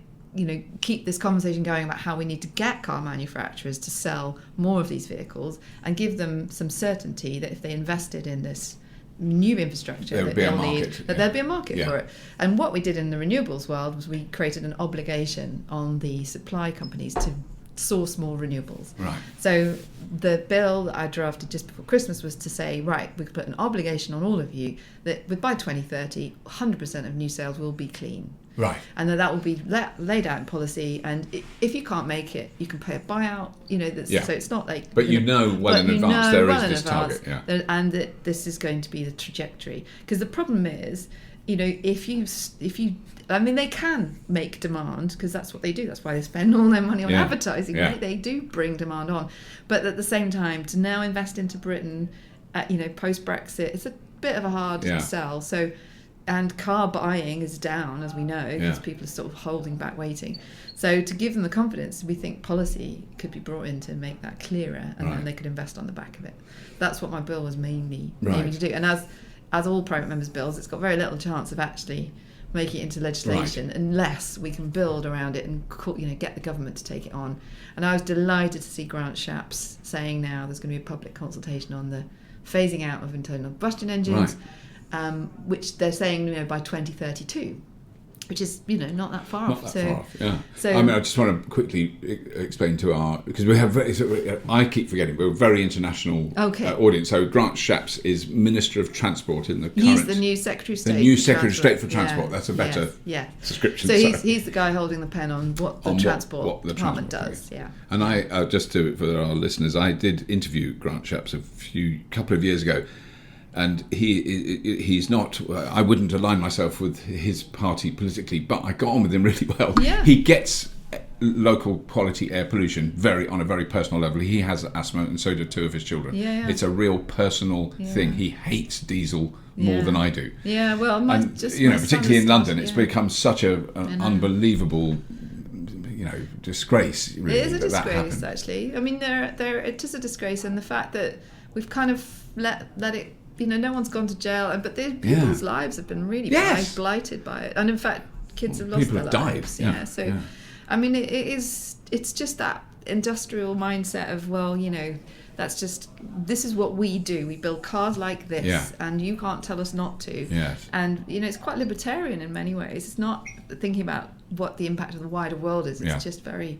[SPEAKER 2] keep this conversation going about how we need to get car manufacturers to sell more of these vehicles and give them some certainty that if they invested in this new infrastructure that they'll need, that there'll be a market for it. And what we did in the renewables world was we created an obligation on the supply companies to source more renewables.
[SPEAKER 1] Right.
[SPEAKER 2] So the bill that I drafted just before Christmas was to say, right, we could put an obligation on all of you that by 2030, 100% of new sales will be clean.
[SPEAKER 1] Right.
[SPEAKER 2] And that will be laid out in policy, and if you can't make it, you can pay a buyout. So it's not like.
[SPEAKER 1] But well in advance there is this target,
[SPEAKER 2] and that this is going to be the trajectory. Because the problem is, if you, I mean, they can make demand because that's what they do. That's why they spend all their money on advertising, right? They do bring demand on, but at the same time, to now invest into Britain, post Brexit, it's a bit of a hard sell. So. And car buying is down, as we know, because people are sort of holding back, waiting. So to give them the confidence, we think policy could be brought in to make that clearer, and then they could invest on the back of it. That's what my bill was mainly aiming to do. And as all private members' bills, it's got very little chance of actually making it into legislation unless we can build around it and get the government to take it on. And I was delighted to see Grant Shapps saying now there's going to be a public consultation on the phasing out of internal combustion engines. Which they're saying by 2032, which is not that far off.
[SPEAKER 1] So I mean, I just want to quickly explain to because we have I keep forgetting we're a very international audience. So Grant Shapps is Minister of Transport in the current.
[SPEAKER 2] He's the new Secretary of State.
[SPEAKER 1] The new Secretary of State for Transport. That's a better description.
[SPEAKER 2] So he's the guy holding the pen on what the Transport Department does. Yeah.
[SPEAKER 1] And I just for our listeners, I did interview Grant Shapps a couple of years ago. And he's not. I wouldn't align myself with his party politically, but I got on with him really well.
[SPEAKER 2] Yeah.
[SPEAKER 1] He gets local quality air pollution on a very personal level. He has asthma, and so do two of his children.
[SPEAKER 2] Yeah.
[SPEAKER 1] It's a real personal thing. He hates diesel more than I do.
[SPEAKER 2] Yeah, well,
[SPEAKER 1] particularly in London, it's become such an unbelievable. Disgrace. Really,
[SPEAKER 2] it is a disgrace, actually. I mean, it is a disgrace, and the fact that we've kind of let it. No one's gone to jail, but people's lives have been really blighted by it, and in fact, kids have lost their lives. Died. I mean, it's just that industrial mindset of this is what we do. We build cars like this, and you can't tell us not to.
[SPEAKER 1] Yes.
[SPEAKER 2] And it's quite libertarian in many ways. It's not thinking about what the impact of the wider world is. It's just very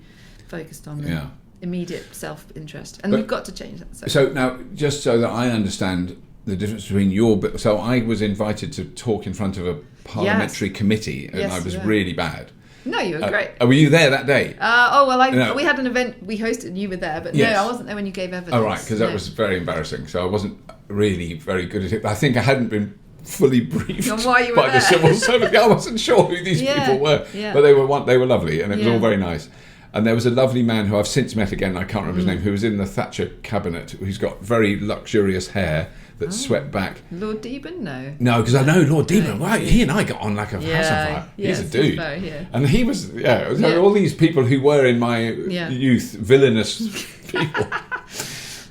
[SPEAKER 2] focused on the immediate self-interest, and we've got to change that.
[SPEAKER 1] So now, just so that I understand the difference between so I was invited to talk in front of a parliamentary committee, and I was really bad.
[SPEAKER 2] No, you were great.
[SPEAKER 1] Were you there that day?
[SPEAKER 2] We had an event we hosted and you were there, but no, I wasn't there when you gave evidence.
[SPEAKER 1] Oh, right, because that was very embarrassing. So I wasn't really very good at it. But I think I hadn't been fully briefed by the civil servant. I wasn't sure who these people were, but they were lovely, and it was all very nice. And there was a lovely man who I've since met again, I can't remember his name, who was in the Thatcher cabinet, who's got very luxurious hair that's swept back.
[SPEAKER 2] Lord Deben?
[SPEAKER 1] No, because I know Lord Deben. Right, he and I got on like a house on fire. He's a dude. And he was, all these people who were in my youth, villainous people.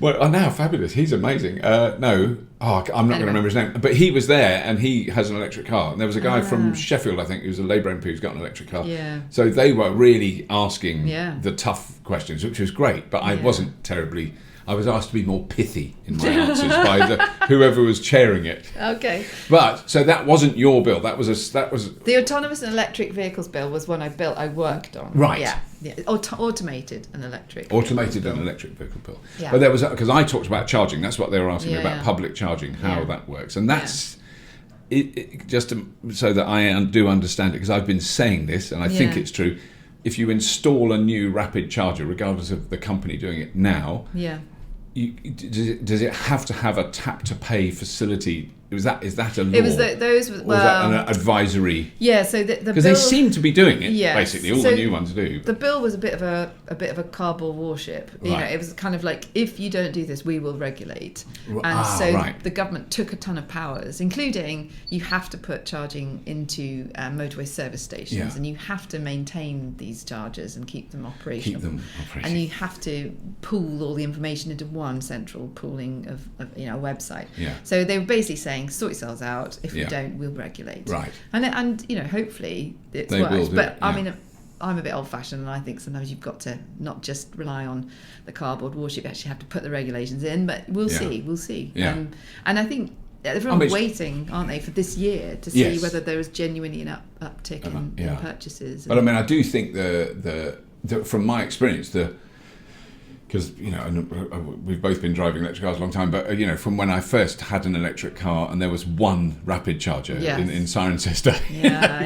[SPEAKER 1] Well, now fabulous. He's amazing. I'm not going to remember his name. But he was there, and he has an electric car. And there was a guy from Sheffield, I think, who's a Labour MP who's got an electric car.
[SPEAKER 2] Yeah.
[SPEAKER 1] So they were really asking the tough questions, which was great. But I wasn't terribly. I was asked to be more pithy in my answers by whoever was chairing it.
[SPEAKER 2] Okay.
[SPEAKER 1] But so that wasn't your bill. That was
[SPEAKER 2] the autonomous and electric vehicles bill was one I worked on.
[SPEAKER 1] Right.
[SPEAKER 2] Yeah. Automated and electric.
[SPEAKER 1] Automated and electric vehicle bill. Yeah. But there was because I talked about charging. That's what they were asking me about public charging, how that works, and that's it just so that I do understand it because I've been saying this and I think it's true. If you install a new rapid charger, regardless of the company doing it now, does it have to have a tap to pay facility Is that a law?
[SPEAKER 2] It was those.
[SPEAKER 1] Or was that an advisory?
[SPEAKER 2] Yeah. So the
[SPEAKER 1] because
[SPEAKER 2] bill,
[SPEAKER 1] they seem to be doing it.
[SPEAKER 2] Yes.
[SPEAKER 1] Basically, all the new ones do.
[SPEAKER 2] The bill was a bit of a cardboard warship. You know, it was kind of like, if you don't do this, we will regulate. And the government took a ton of powers, including you have to put charging into motorway service stations, and you have to maintain these chargers and keep them operational. And you have to pool all the information into one central pooling of a website.
[SPEAKER 1] Yeah.
[SPEAKER 2] So they were basically saying, sort yourselves out. If you don't, we'll regulate.
[SPEAKER 1] Right.
[SPEAKER 2] And hopefully it works. But I mean, I'm a bit old-fashioned, and I think sometimes you've got to not just rely on the cardboard warship. You actually have to put the regulations in. But we'll see.
[SPEAKER 1] Yeah.
[SPEAKER 2] And I think everyone's waiting, aren't they, for this year to see whether there is genuinely an uptick in purchases.
[SPEAKER 1] But I mean, I do think the from my experience, because we've both been driving electric cars a long time, but from when I first had an electric car and there was one rapid charger in Cirencester,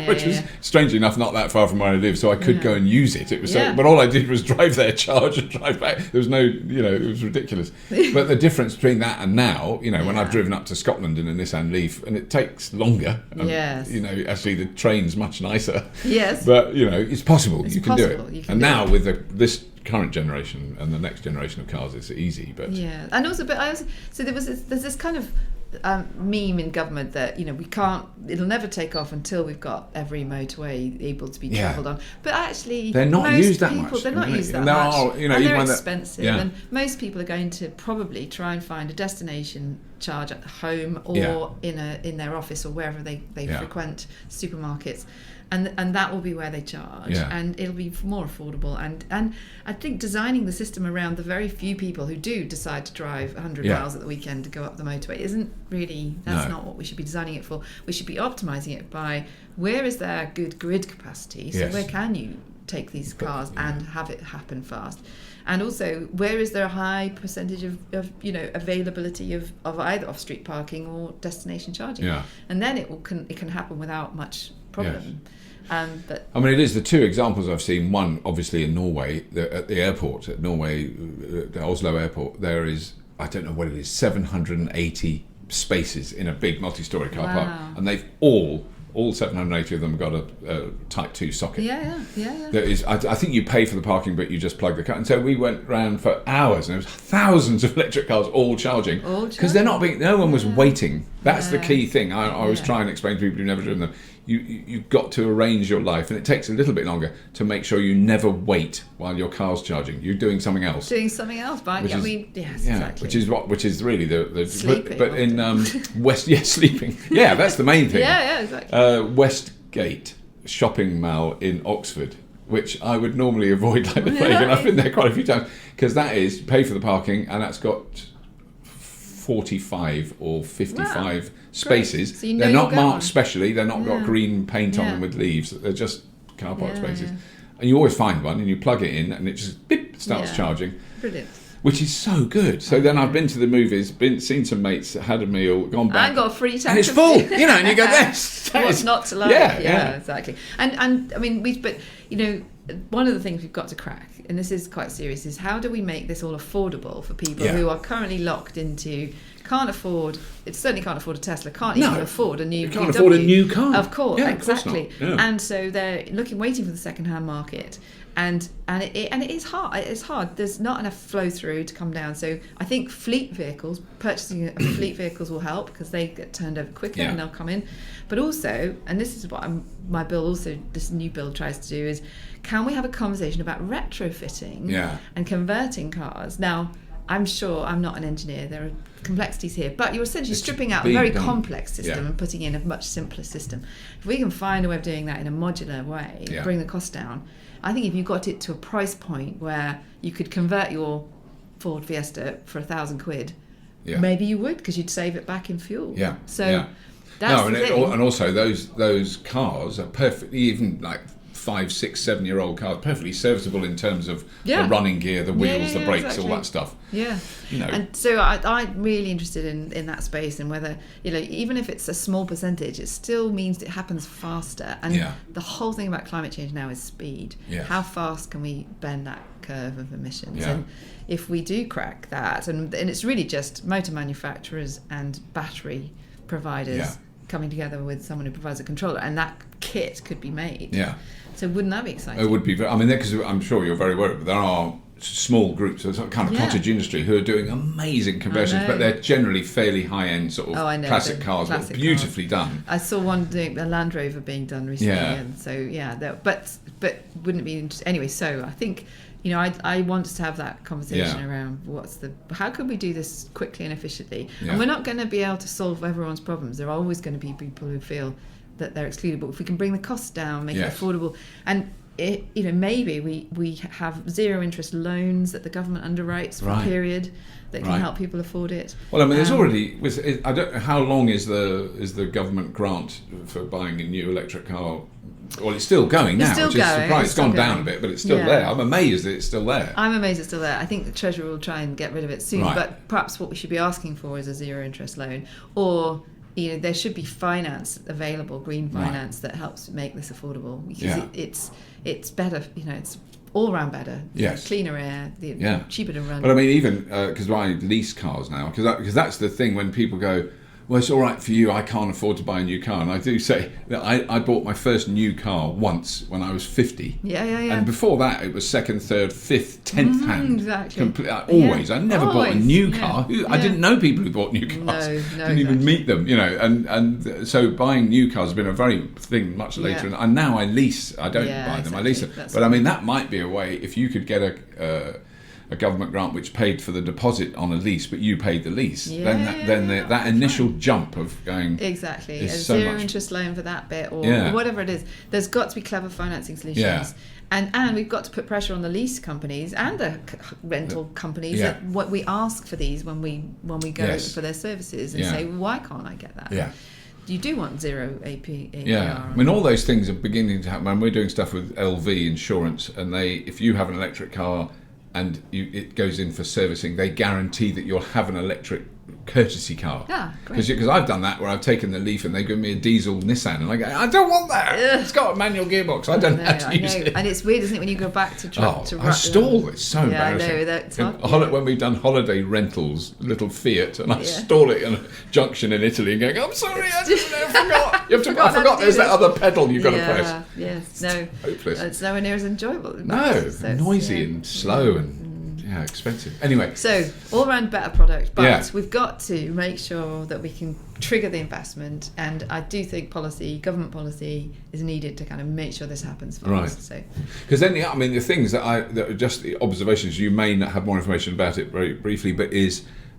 [SPEAKER 1] which was strangely enough not that far from where I live, so I could go and use it. It was but all I did was drive there, charge, and drive back. There was no, it was ridiculous. But the difference between that and now, when I've driven up to Scotland in a Nissan Leaf, and it takes longer. Actually the train's much nicer.
[SPEAKER 2] Yes.
[SPEAKER 1] But it's possible. You can do it. And now with this current generation and the next generation of cars, it's easy. But
[SPEAKER 2] and also, so there's this kind of meme in government that it'll never take off until we've got every motorway able to be travelled on. But actually,
[SPEAKER 1] they're not used that much.
[SPEAKER 2] They're not used that much, and they're expensive. And most people are going to probably try and find a destination charge at home or in their office or wherever they frequent supermarkets. And that will be where they charge, and it'll be more affordable. And I think designing the system around the very few people who do decide to drive 100 miles at the weekend to go up the motorway isn't really, that's not what we should be designing it for. We should be optimising it by where is there good grid capacity, so where can you take these cars and have it happen fast. And also, where is there a high percentage of availability of either off-street parking or destination charging? Yeah. And then it can happen without much problem. Yes. But
[SPEAKER 1] I mean, it is the two examples I've seen. One, obviously, in Norway, at the airport, at Norway, the Oslo airport, there is, I don't know what it is, 780 spaces in a big multi-storey car park, and they've all 780 of them have got a Type 2 socket.
[SPEAKER 2] Yeah.
[SPEAKER 1] There is, I think you pay for the parking, but you just plug the car. And so we went round for hours, and there was thousands of electric cars all charging. Because they're not being, no one was waiting. That's the key thing. I was trying to explain to people who've never driven them. You've got to arrange your life, and it takes a little bit longer to make sure you never wait while your car's charging. You're doing something else.
[SPEAKER 2] But exactly.
[SPEAKER 1] Which is really the
[SPEAKER 2] sleeping.
[SPEAKER 1] But in sleeping. Yeah, that's the main thing.
[SPEAKER 2] Exactly.
[SPEAKER 1] Westgate shopping mall in Oxford, which I would normally avoid like the plague, and I've been there quite a few times, because that is pay for the parking, and that's got 45 or 55 spaces. So they're not marked specially, they're not got green paint on them with leaves, they're just car park spaces. And you always find one, and you plug it in, and it just starts charging.
[SPEAKER 2] Brilliant.
[SPEAKER 1] Which is so good. So then I've been to the movies, seen some mates, had a meal, gone back.
[SPEAKER 2] And got a free tank.
[SPEAKER 1] And it's full, and you go, what's
[SPEAKER 2] not to like? Yeah, exactly. And I mean, one of the things we've got to crack, and this is quite serious, is how do we make this all affordable for people who are currently locked into, certainly can't afford a Tesla, can't even afford a new
[SPEAKER 1] can't afford a new car.
[SPEAKER 2] Of course, exactly.
[SPEAKER 1] Of course not. Yeah.
[SPEAKER 2] And so they're waiting for the second-hand market. And it is hard. It's hard. There's not enough flow through to come down. So I think purchasing fleet vehicles will help, because they get turned over quicker and they'll come in. But also, and this is what this new bill tries to do, is can we have a conversation about retrofitting and converting cars? Now, I'm sure I'm not an engineer. There are complexities here, but you're essentially stripping out a very complex system and putting in a much simpler system. If we can find a way of doing that in a modular way, bring the cost down, I think if you got it to a price point where you could convert your Ford Fiesta for £1,000, maybe you would, because you'd save it back in fuel.
[SPEAKER 1] Yeah.
[SPEAKER 2] So that's the thing.
[SPEAKER 1] And also those cars are perfectly, even like 5, 6, 7-year-old cars, perfectly serviceable in terms of the running gear, the wheels, the brakes, all that stuff.
[SPEAKER 2] Yeah. And so I'm really interested in that space, and whether, even if it's a small percentage, it still means it happens faster. And the whole thing about climate change now is speed. Yes. How fast can we bend that curve of emissions? And if we do crack that, and it's really just motor manufacturers and battery providers coming together with someone who provides a controller, and that kit could be made.
[SPEAKER 1] Yeah.
[SPEAKER 2] So wouldn't that be exciting?
[SPEAKER 1] It would be. I mean, because I'm sure you're very aware, but there are small groups of kind of cottage industry who are doing amazing conversions, but they're generally fairly high-end sort of classic cars, but beautifully done.
[SPEAKER 2] I saw one doing a Land Rover being done recently, and so but wouldn't it be interesting? Anyway, so I think, you know, I want us to have that conversation around how could we do this quickly and efficiently, and we're not going to be able to solve everyone's problems. There are always going to be people who feel that they're excluded, but if we can bring the costs down, make it affordable, and maybe we have zero interest loans that the government underwrites for a period that can help people afford it.
[SPEAKER 1] Well, I mean, there's already. I don't know how long is the government grant for buying a new electric car. Well, it's still going now, which is surprising. It's gone down a bit, but it's still there. I'm amazed that it's still there.
[SPEAKER 2] I'm amazed it's still there. I think the Treasury will try and get rid of it soon, but perhaps what we should be asking for is a zero interest loan, or there should be finance available, green finance that helps make this affordable, because it's better. It's all round better.
[SPEAKER 1] Yes,
[SPEAKER 2] cleaner air, cheaper to run.
[SPEAKER 1] But I mean, even because I lease cars now, because that's the thing when people go, well, it's all right for you, I can't afford to buy a new car. And I do say that I bought my first new car once when I was 50.
[SPEAKER 2] Yeah.
[SPEAKER 1] And before that, it was second, third, fifth, 10th hand.
[SPEAKER 2] Exactly.
[SPEAKER 1] Always. I never bought a new car. I didn't know people who bought new cars.
[SPEAKER 2] No,
[SPEAKER 1] didn't even meet them, And so buying new cars has been a very thing much later. And now I lease. I don't buy them, I lease them. But I mean, that might be a way, if you could get a government grant which paid for the deposit on a lease, but you paid the lease, then that initial jump of going
[SPEAKER 2] exactly
[SPEAKER 1] is
[SPEAKER 2] a
[SPEAKER 1] so
[SPEAKER 2] zero
[SPEAKER 1] much.
[SPEAKER 2] interest loan for that bit, or whatever it is. There's got to be clever financing solutions, and we've got to put pressure on the lease companies and the rental companies that what we ask for these when we go for their services and say, why can't I get that? You do want zero APR.
[SPEAKER 1] I mean, all those things are beginning to happen. When we're doing stuff with LV Insurance, and if you have an electric car and it goes in for servicing, they guarantee that you'll have an electric courtesy car.
[SPEAKER 2] Great.
[SPEAKER 1] Because I've done that where I've taken the Leaf and they give me a diesel Nissan and I go, I don't want that. It's got a manual gearbox. I don't know how to use it.
[SPEAKER 2] And it's weird, isn't it, when you go back to
[SPEAKER 1] I stall. It's so embarrassing.
[SPEAKER 2] I know, that's hard.
[SPEAKER 1] When we've done holiday rentals, little Fiat, and I stall it in a junction in Italy and going, I'm sorry, I forgot. I forgot there's that other pedal you've got to press.
[SPEAKER 2] Yes, no.
[SPEAKER 1] Hopeless.
[SPEAKER 2] It's nowhere near as enjoyable.
[SPEAKER 1] No, noisy and slow and expensive. Anyway.
[SPEAKER 2] So, all round better product, but we've got to make sure that we can trigger the investment, and I do think government policy is needed to kind of make sure this happens fast.
[SPEAKER 1] Right.
[SPEAKER 2] So,
[SPEAKER 1] because then, I mean, the things that are just the observations, you may not have more information about it very briefly, but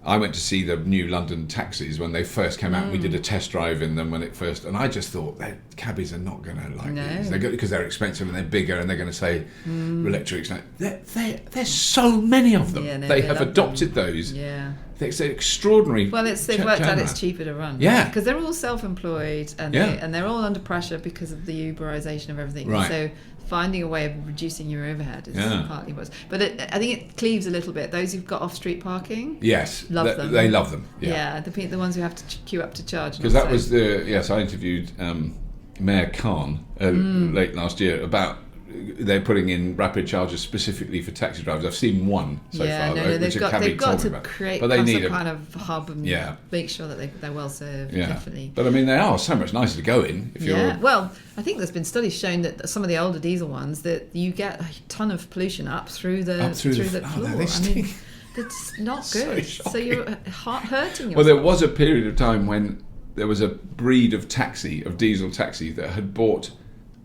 [SPEAKER 1] I went to see the new London taxis when they first came out. And we did a test drive in them when it first, and I just thought cabbies are not going to like these. They're good because they're expensive and they're bigger, and they're going to say electrics. There's so many of them. They have adopted those.
[SPEAKER 2] Yeah.
[SPEAKER 1] It's extraordinary.
[SPEAKER 2] Well, they've worked out it's cheaper to run.
[SPEAKER 1] Yeah.
[SPEAKER 2] Because they're all self-employed and they're all under pressure because of the Uberization of everything.
[SPEAKER 1] Right.
[SPEAKER 2] So finding a way of reducing your overhead is partly what's. But I think it cleaves a little bit. Those who've got off-street parking,
[SPEAKER 1] love them. They love them.
[SPEAKER 2] Yeah, the ones who have to queue up to charge.
[SPEAKER 1] Because that was I interviewed Mayor Khan late last year about they're putting in rapid chargers specifically for taxi drivers. I've seen one so far,
[SPEAKER 2] they've got to create some kind of hub and make sure that they're well served. Definitely.
[SPEAKER 1] But I mean, they are so much nicer to go in if you're.
[SPEAKER 2] Well, I think there's been studies showing that some of the older diesel ones that you get a ton of pollution up through the floor.
[SPEAKER 1] No, I mean,
[SPEAKER 2] it's not good. So you're hurting yourself.
[SPEAKER 1] Well, there was a period of time when there was a breed of diesel taxi that had bought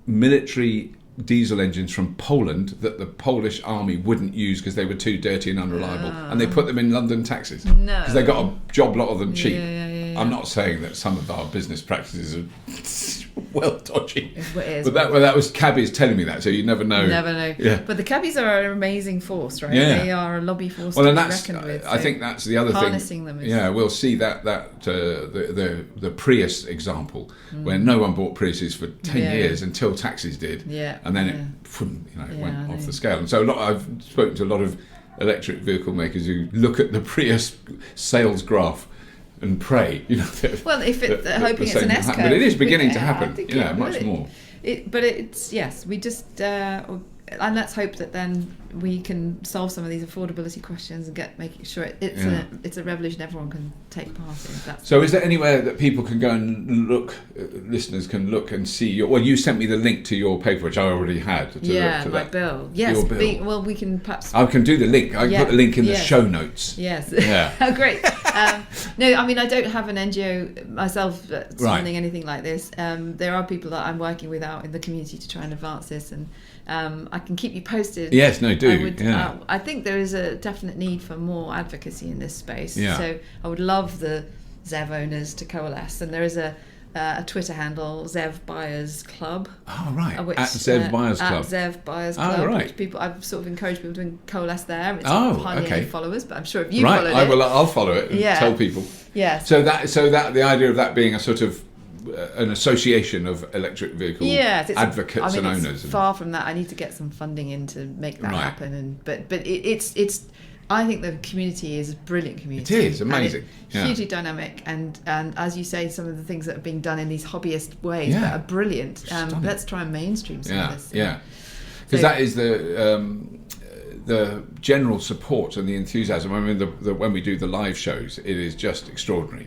[SPEAKER 1] military diesel engines from Poland that the Polish army wouldn't use because they were too dirty and unreliable, and they put them in London taxis because they got a job lot of them cheap. I'm not saying that some of our business practices are well dodgy, but that was cabbies telling me that, so you never know.
[SPEAKER 2] But the cabbies are an amazing force, right? They are a lobby force to be reckoned with.
[SPEAKER 1] I think that's the other
[SPEAKER 2] harnessing
[SPEAKER 1] thing.
[SPEAKER 2] Them
[SPEAKER 1] we'll see that the Prius example, where no one bought Priuses for 10 years until taxis did, and then it went off the scale. And so I've spoken to a lot of electric vehicle makers who look at the Prius sales graph and pray,
[SPEAKER 2] well, if hoping it's an S curve,
[SPEAKER 1] but it is beginning to happen, much more.
[SPEAKER 2] But it's we just and let's hope that then we can solve some of these affordability questions and making sure it's a revolution everyone can take part in.
[SPEAKER 1] So is there anywhere that people can go and look, listeners can look and see you sent me the link to your paper, which I already had.
[SPEAKER 2] My bill. Yes.
[SPEAKER 1] Your bill.
[SPEAKER 2] We can perhaps...
[SPEAKER 1] I can do the link. I can put the link in the show notes.
[SPEAKER 2] Yes.
[SPEAKER 1] Yeah.
[SPEAKER 2] Oh, great. No, I mean, I don't have an NGO myself that's funding anything like this. There are people that I'm working with out in the community to try and advance this, and I can keep you posted.
[SPEAKER 1] Yes, no, do.
[SPEAKER 2] I think there is a definite need for more advocacy in this space.
[SPEAKER 1] Yeah.
[SPEAKER 2] So I would love the ZEV owners to coalesce, and there is a Twitter handle, ZEV Buyers Club.
[SPEAKER 1] Oh, right. At ZEV Buyers Club.
[SPEAKER 2] At ZEV Buyers Club.
[SPEAKER 1] Oh, right.
[SPEAKER 2] I've sort of encouraged people to coalesce there. It's hardly any followers, but I'm sure if you follow it.
[SPEAKER 1] I'll follow it and tell people.
[SPEAKER 2] Yes.
[SPEAKER 1] So that the idea of that being a sort of an association of electric vehicle advocates and owners.
[SPEAKER 2] It's far from that. I need to get some funding in to make that happen. But it's. I think the community is a brilliant community.
[SPEAKER 1] It is amazing.
[SPEAKER 2] Hugely dynamic, and as you say, some of the things that are being done in these hobbyist ways that are brilliant. Let's try and mainstream some of this.
[SPEAKER 1] Yeah, because that is the general support and the enthusiasm. I mean, when we do the live shows, it is just extraordinary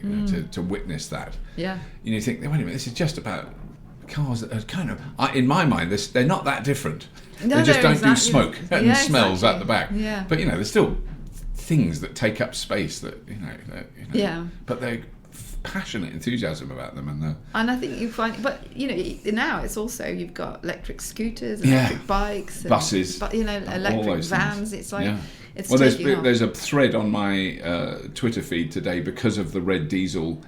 [SPEAKER 1] to witness that.
[SPEAKER 2] Yeah.
[SPEAKER 1] You think, wait a minute, this is just about cars that are kind of, in my mind, they're not that different.
[SPEAKER 2] No,
[SPEAKER 1] they just don't
[SPEAKER 2] exactly.
[SPEAKER 1] do smoke and smells
[SPEAKER 2] exactly.
[SPEAKER 1] at the back.
[SPEAKER 2] Yeah.
[SPEAKER 1] But there's still things that take up space that
[SPEAKER 2] Yeah.
[SPEAKER 1] But they're passionate enthusiasm about them,
[SPEAKER 2] and I think you find, but now it's also you've got electric scooters, electric bikes, and
[SPEAKER 1] buses,
[SPEAKER 2] electric vans. It's like it's
[SPEAKER 1] there's a thread on my Twitter feed today because of the red diesel.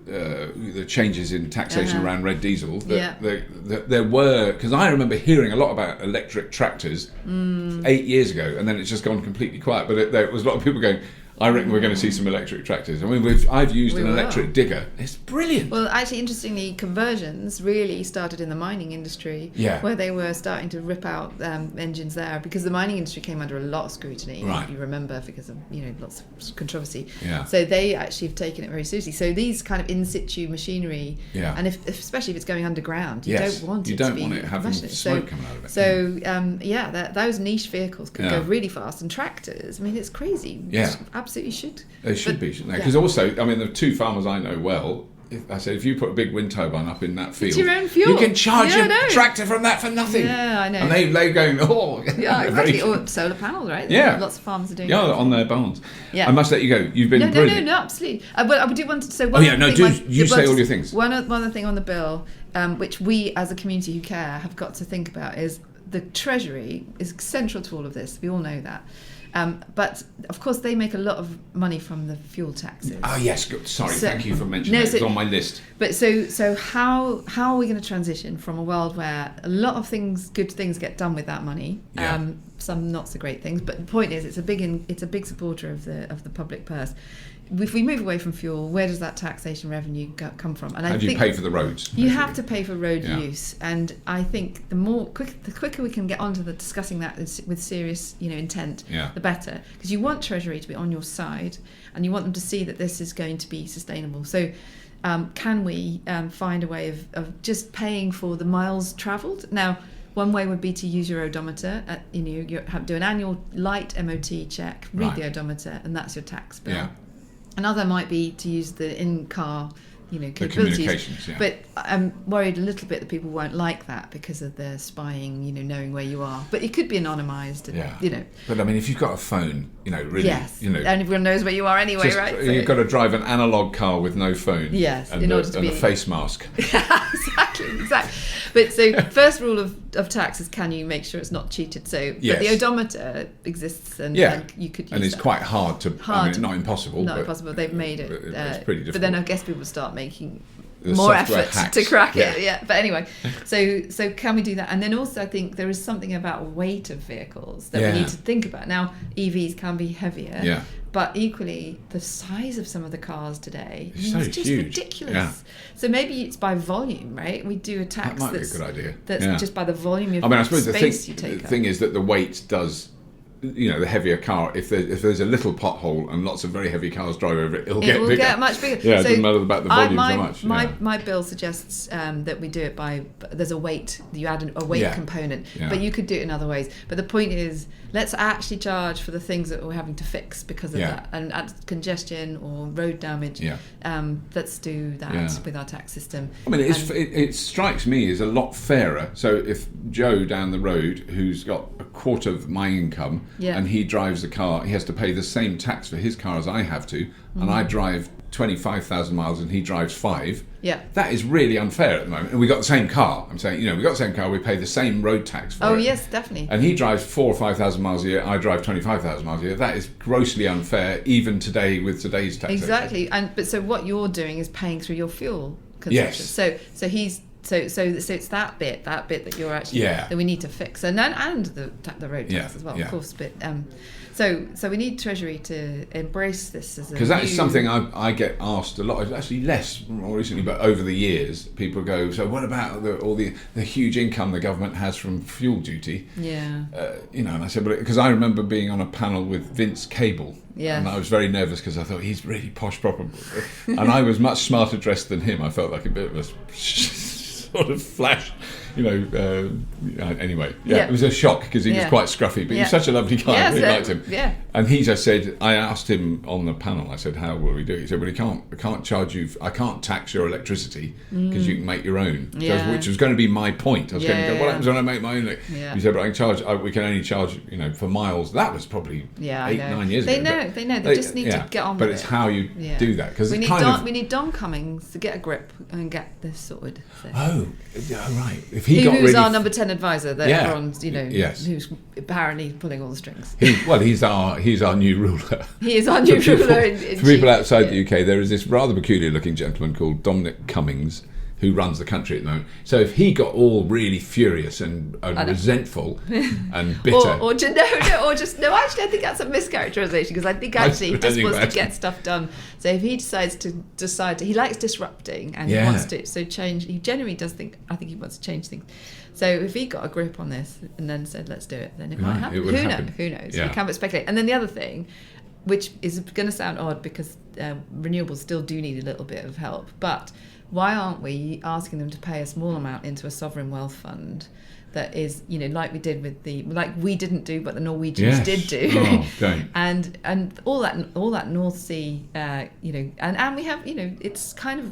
[SPEAKER 1] The changes in taxation around red diesel there were, because I remember hearing a lot about electric tractors 8 years ago, and then it's just gone completely quiet, but there was a lot of people going, I reckon we're going to see some electric tractors. I mean, I've used an electric digger. It's brilliant.
[SPEAKER 2] Well, actually, interestingly, conversions really started in the mining industry, where they were starting to rip out engines there, because the mining industry came under a lot of scrutiny, if you remember, because of lots of controversy.
[SPEAKER 1] Yeah.
[SPEAKER 2] So they actually have taken it very seriously. So these kind of in situ machinery, and especially if it's going underground, you don't want it to be
[SPEAKER 1] having smoke coming out of it.
[SPEAKER 2] So those niche vehicles could go really fast, and tractors. I mean, it's crazy.
[SPEAKER 1] Yeah.
[SPEAKER 2] Absolutely should.
[SPEAKER 1] They should be, shouldn't they? Because also, I mean, the two farmers I know well, if you put a big wind turbine up in that field,
[SPEAKER 2] it's your own fuel.
[SPEAKER 1] You can charge a tractor from that for nothing.
[SPEAKER 2] Yeah, I know.
[SPEAKER 1] And they're going,
[SPEAKER 2] exactly. Or solar panels, right? Lots of farmers are doing
[SPEAKER 1] that. On their barns.
[SPEAKER 2] Yeah.
[SPEAKER 1] I must let you go. You've been brilliant.
[SPEAKER 2] No, absolutely. But I do want to say
[SPEAKER 1] say all your things.
[SPEAKER 2] One other thing on the bill, which we as a community who care have got to think about, is the Treasury is central to all of this. We all know that. But of course, they make a lot of money from the fuel taxes.
[SPEAKER 1] Oh yes, good. Sorry, thank you for mentioning it. It's on my list.
[SPEAKER 2] But so how are we going to transition from a world where a lot of good things get done with that money, some not so great things. But the point is, it's a big supporter of the public purse. If we move away from fuel, where does that taxation revenue come from? And
[SPEAKER 1] how do you pay for the roads?
[SPEAKER 2] You have to pay for road use, and I think the quicker we can get onto discussing that with serious intent, the better. Because you want Treasury to be on your side, and you want them to see that this is going to be sustainable. So, can we find a way of just paying for the miles travelled? Now, one way would be to use your odometer. You do an annual light MOT check, read the odometer, and that's your tax bill.
[SPEAKER 1] Yeah.
[SPEAKER 2] Another might be to use the in-car, capabilities.
[SPEAKER 1] The communications,
[SPEAKER 2] But I'm worried a little bit that people won't like that because of the spying, knowing where you are. But it could be anonymized,
[SPEAKER 1] But I mean, if you've got a phone, really,
[SPEAKER 2] yes, and everyone knows where you are anyway, right? So
[SPEAKER 1] you've got to drive an analog car with no phone.
[SPEAKER 2] Yes,
[SPEAKER 1] and
[SPEAKER 2] in order to be
[SPEAKER 1] a face mask.
[SPEAKER 2] Exactly. But so first rule of tax is, can you make sure it's not cheated? So but the odometer exists, and you could use
[SPEAKER 1] and it's
[SPEAKER 2] that.
[SPEAKER 1] quite hard to. I mean, not impossible.
[SPEAKER 2] Not impossible. They've made it.
[SPEAKER 1] It's pretty difficult.
[SPEAKER 2] But then I guess people start making
[SPEAKER 1] the
[SPEAKER 2] more effort
[SPEAKER 1] hacks.
[SPEAKER 2] to crack it. Yeah. But anyway, so can we do that? And then also I think there is something about weight of vehicles that we need to think about. Now EVs can be heavier.
[SPEAKER 1] Yeah.
[SPEAKER 2] But equally, the size of some of the cars today is just
[SPEAKER 1] huge.
[SPEAKER 2] ridiculous.
[SPEAKER 1] Yeah.
[SPEAKER 2] So maybe it's by volume, right? We do a tax
[SPEAKER 1] be a good idea.
[SPEAKER 2] That's just by the volume of
[SPEAKER 1] I suppose
[SPEAKER 2] space you take
[SPEAKER 1] the thing is that the weight does the heavier car, if there's a little pothole and lots of very heavy cars drive over it, it will get
[SPEAKER 2] much bigger.
[SPEAKER 1] Yeah, it doesn't matter about the volume so much.
[SPEAKER 2] My bill suggests that we do it by, there's a weight, you add a weight component, but you could do it in other ways. But the point is, let's actually charge for the things that we're having to fix because of that, and congestion or road damage. Let's do that with our tax system.
[SPEAKER 1] I mean, it strikes me as a lot fairer. So if Joe down the road, who's got a quarter of my income, and he drives a car, he has to pay the same tax for his car as I have to, and I drive 25,000 miles and he drives 5. That is really unfair at the moment. And we got the same car. I'm saying, we got the same car, we pay the same road tax for it.
[SPEAKER 2] Oh yes, definitely.
[SPEAKER 1] And he drives 4,000 or 5,000 miles a year, I drive 25,000 miles a year. That is grossly unfair, even today with today's taxation.
[SPEAKER 2] Exactly. But so what you're doing is paying through your fuel consumption. So he's So it's that bit that you're actually that we need to fix, and the road tax as well, of course. But so we need Treasury to embrace this as
[SPEAKER 1] because that is something I get asked a lot. It's actually less more recently, but over the years, people go, so what about all the huge income the government has from fuel duty? And I said, but because I remember being on a panel with Vince Cable. And I was very nervous because I thought he's really posh proper, and I was much smarter dressed than him. I felt like a bit of a sort of flash, anyway. It was a shock because he was quite scruffy, but he's such a lovely guy. I really liked him. And he just said, I asked him on the panel, I said, how will we do it? He said, well, I can't charge you, I can't tax your electricity because you can make your own. Which was going to be my point. I was going to go, what happens when I make my own? He said, but we can only charge, for miles. That was probably 8-9 years ago.
[SPEAKER 2] They know. They just need to get on with it.
[SPEAKER 1] But it's how you do that. Because
[SPEAKER 2] we need Don Cummings to get a grip and get this sorted. So.
[SPEAKER 1] Oh, right. If
[SPEAKER 2] who's our number 10 advisor that everyone's, who's apparently pulling all the strings.
[SPEAKER 1] He's our new ruler.
[SPEAKER 2] He is our new ruler.
[SPEAKER 1] For people outside the UK, there is this rather peculiar looking gentleman called Dominic Cummings who runs the country at the moment. So if he got all really furious and resentful and bitter...
[SPEAKER 2] actually I think that's a mischaracterization, because I think actually he just wants to get stuff done. So if he decides to he likes disrupting and he wants to change, he generally does think, I think he wants to change things. So if he got a grip on this and then said, let's do it, then it might happen. Who knows? We can't speculate. And then the other thing, which is going to sound odd because renewables still do need a little bit of help, but why aren't we asking them to pay a small amount into a sovereign wealth fund that is, like we did with we didn't do, but the Norwegians did do, and all that North Sea, and we have, it's kind of,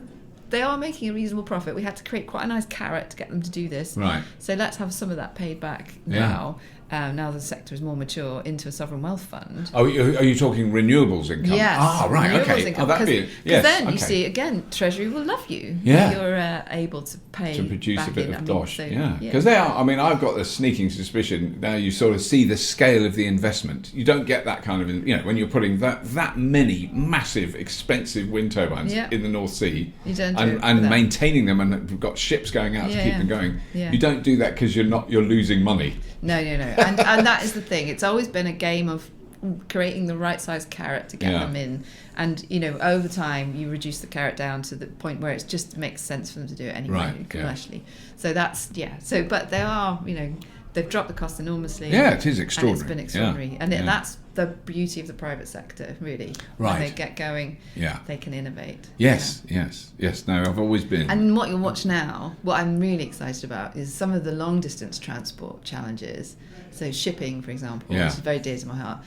[SPEAKER 2] they are making a reasonable profit. We had to create quite a nice carrot to get them to do this. Right. So let's have some of that paid back now. Now the sector is more mature, into a sovereign wealth fund. Oh, are you talking renewables income? Yes. Ah, right. Okay. Income. That'd be because then you see again, Treasury will love you. Yeah. You're able to pay to produce back a bit of dosh. Because they are. I mean, I've got the sneaking suspicion now. You sort of see the scale of the investment. You don't get that kind of, when you're putting that many massive, expensive wind turbines in the North Sea, you don't and maintaining them, and we've got ships going out to keep them going. Yeah. You don't do that because you're losing money. No. And that is the thing. It's always been a game of creating the right size carrot to get them in. And, over time, you reduce the carrot down to the point where it just makes sense for them to do it anyway, commercially. So that's, So, but they are, they've dropped the cost enormously. Yeah, it is extraordinary. And it's been extraordinary. And that's the beauty of the private sector, really. Right. When they get going, they can innovate. Yes. No, I've always been. And what you'll watch now, what I'm really excited about, is some of the long-distance transport challenges. So shipping, for example, which is very dear to my heart.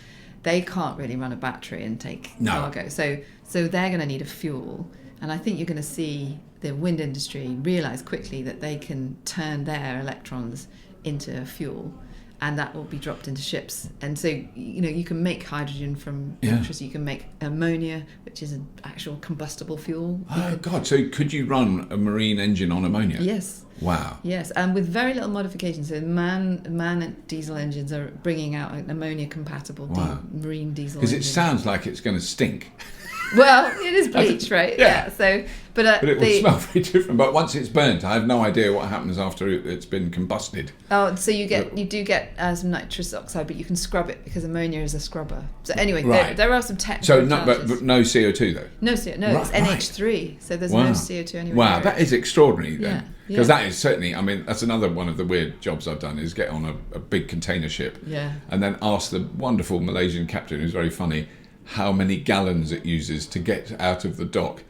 [SPEAKER 2] They can't really run a battery and take cargo. So they're going to need a fuel. And I think you're going to see the wind industry realise quickly that they can turn their electrons into fuel, and that will be dropped into ships. And so you can make hydrogen from electricity. You can make ammonia, which is an actual combustible fuel. God, so could you run a marine engine on ammonia? Yes. Wow. Yes, and with very little modification. So man diesel engines are bringing out an ammonia compatible marine diesel engine. Because it sounds like it's going to stink. Well, it is bleach, right? Yeah. So, but it will smell very different. But once it's burnt, I have no idea what happens after it's been combusted. Oh, so you do get some nitrous oxide, but you can scrub it because ammonia is a scrubber. So anyway, there are some technical challenges. But no CO2 though. No CO2. No, it's NH3. So there's no CO2 anywhere. Wow, that is extraordinary. Then. Yeah.
[SPEAKER 1] Because that is certainly, I mean, that's another one of the weird jobs I've done, is get on a big container ship and then ask the wonderful Malaysian captain, who's very funny, how many gallons it uses to get out of the dock.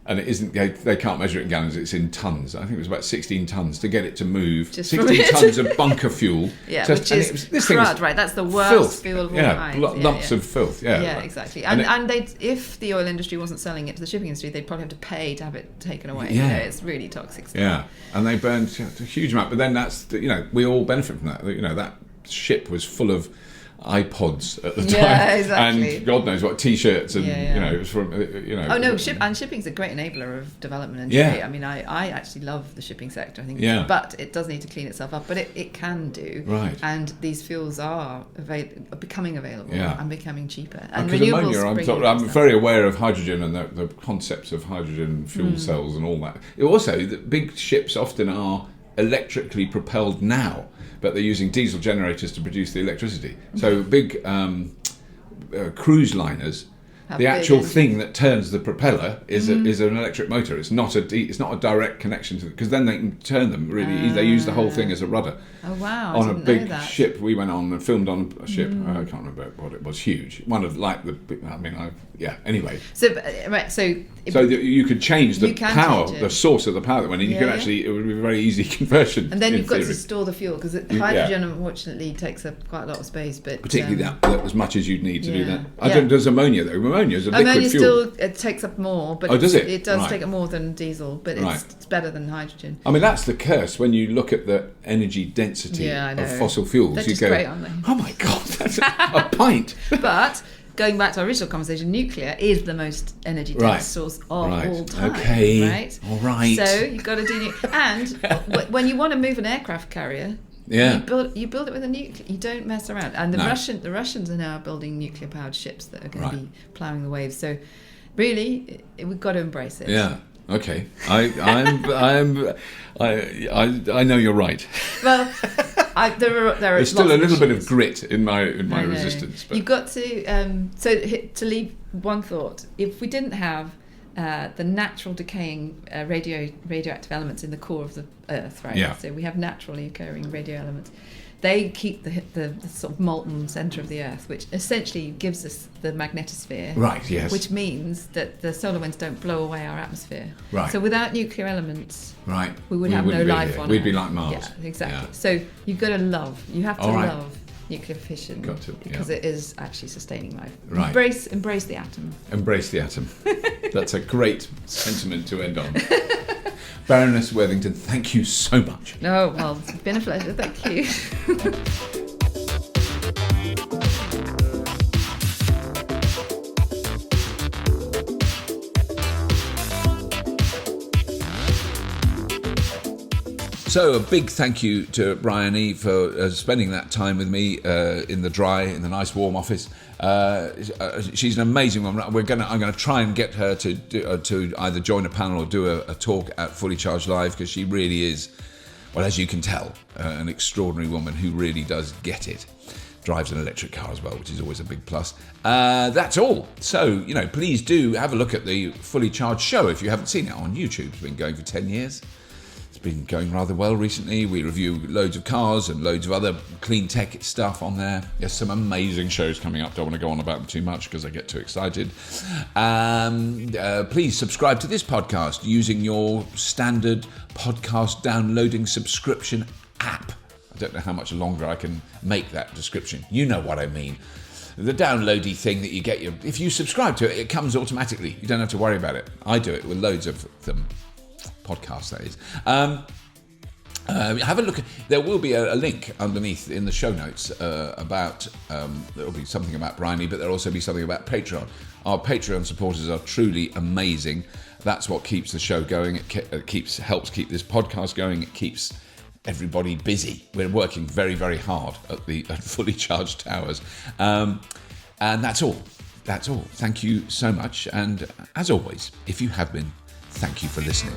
[SPEAKER 1] And it isn't, they can't measure it in gallons, it's in tons. I think it was about 16 tons to get it to move.
[SPEAKER 2] Just
[SPEAKER 1] 16 tons of bunker fuel.
[SPEAKER 2] Which is crud, right? That's the worst fuel of all time.
[SPEAKER 1] Lumps of filth,
[SPEAKER 2] Yeah, exactly. And if the oil industry wasn't selling it to the shipping industry, they'd probably have to pay to have it taken away.
[SPEAKER 1] Yeah.
[SPEAKER 2] It's really toxic stuff.
[SPEAKER 1] Yeah, and they burned a huge amount. But then we all benefit from that. That ship was full of iPods at the time,
[SPEAKER 2] exactly.
[SPEAKER 1] and God knows what T-shirts, and it was from
[SPEAKER 2] Oh no, shipping's a great enabler of development and trade. I mean, I actually love the shipping sector. I think, but it does need to clean itself up. But it can do,
[SPEAKER 1] right?
[SPEAKER 2] And these fuels are becoming available and becoming cheaper. And
[SPEAKER 1] renewables. I'm very aware of hydrogen and the concepts of hydrogen fuel cells and all that. Also, the big ships often are electrically propelled now, but they're using diesel generators to produce the electricity. So big cruise liners, the actual thing that turns the propeller is an electric motor. It's not a direct connection to, because then they can turn them really. They use the whole thing as a rudder.
[SPEAKER 2] Oh wow!
[SPEAKER 1] On a big ship, we went on and filmed on a ship. I can't remember what it was. Huge. One of Anyway.
[SPEAKER 2] So
[SPEAKER 1] you could change the power, the source of the power that went in. You could actually, it would be a very easy conversion.
[SPEAKER 2] And then you've got to store the fuel, because hydrogen unfortunately takes up quite a lot of space. But
[SPEAKER 1] particularly that as much as you'd need to do that. Does ammonia though? Ammonia is a liquid
[SPEAKER 2] Still
[SPEAKER 1] fuel.
[SPEAKER 2] it takes up more, but
[SPEAKER 1] does it?
[SPEAKER 2] It does take up more than diesel, but it's better than hydrogen.
[SPEAKER 1] I mean, that's the curse when you look at the energy density of fossil fuels.
[SPEAKER 2] They're just great, aren't they?
[SPEAKER 1] Oh my God, that's a pint.
[SPEAKER 2] But going back to our original conversation, nuclear is the most energy dense source of all time.
[SPEAKER 1] Okay.
[SPEAKER 2] Right.
[SPEAKER 1] All right.
[SPEAKER 2] So you've got to do and when you want to move an aircraft carrier, you build it with a nuclear. You don't mess around. And the Russians are now building nuclear powered ships that are going to be ploughing the waves. So really, we've got to embrace it.
[SPEAKER 1] Yeah. Okay, I know you're right.
[SPEAKER 2] Well, there's
[SPEAKER 1] still a little bit of grit in my resistance. But.
[SPEAKER 2] You've got to to leave one thought. If we didn't have the natural decaying radioactive elements in the core of the Earth, right?
[SPEAKER 1] Yeah.
[SPEAKER 2] So we have naturally occurring radio elements. They keep the sort of molten centre of the Earth, which essentially gives us the magnetosphere.
[SPEAKER 1] Right, yes.
[SPEAKER 2] Which means that the solar winds don't blow away our atmosphere.
[SPEAKER 1] Right.
[SPEAKER 2] So without nuclear elements,
[SPEAKER 1] right,
[SPEAKER 2] we would have no life on Earth.
[SPEAKER 1] We'd be like Mars.
[SPEAKER 2] Yeah, exactly. Yeah. So you have to love nuclear fission, because it is actually sustaining life.
[SPEAKER 1] Right.
[SPEAKER 2] Embrace the atom.
[SPEAKER 1] Embrace the atom. That's a great sentiment to end on. Baroness Worthington, thank you so much.
[SPEAKER 2] No, well, it's been a pleasure. Thank you.
[SPEAKER 1] So a big thank you to Bryony for spending that time with me in the nice warm office. She's an amazing woman. I'm going to try and get her to either join a panel or do a talk at Fully Charged Live, because she really is, well, as you can tell, an extraordinary woman who really does get it. Drives an electric car as well, which is always a big plus. That's all. So, please do have a look at the Fully Charged show if you haven't seen it on YouTube. It's been going for 10 years. Been going rather well recently. We review loads of cars and loads of other clean tech stuff on there. There's some amazing shows coming up. Don't want to go on about them too much because I get too excited. Please subscribe to this podcast using your standard podcast downloading subscription app. I don't know how much longer I can make that description. You know what I mean. The downloady thing that you get, if you subscribe to it, it comes automatically. You don't have to worry about it. I do it with loads of them. Podcast, that is. Have a look. There will be a link underneath in the show notes about. There will be something about Bryony, but there'll also be something about Patreon. Our Patreon supporters are truly amazing. That's what keeps the show going. It helps keep this podcast going. It keeps everybody busy. We're working very, very hard at Fully Charged Towers, and that's all. That's all. Thank you so much, and as always, if you have been. Thank you for listening.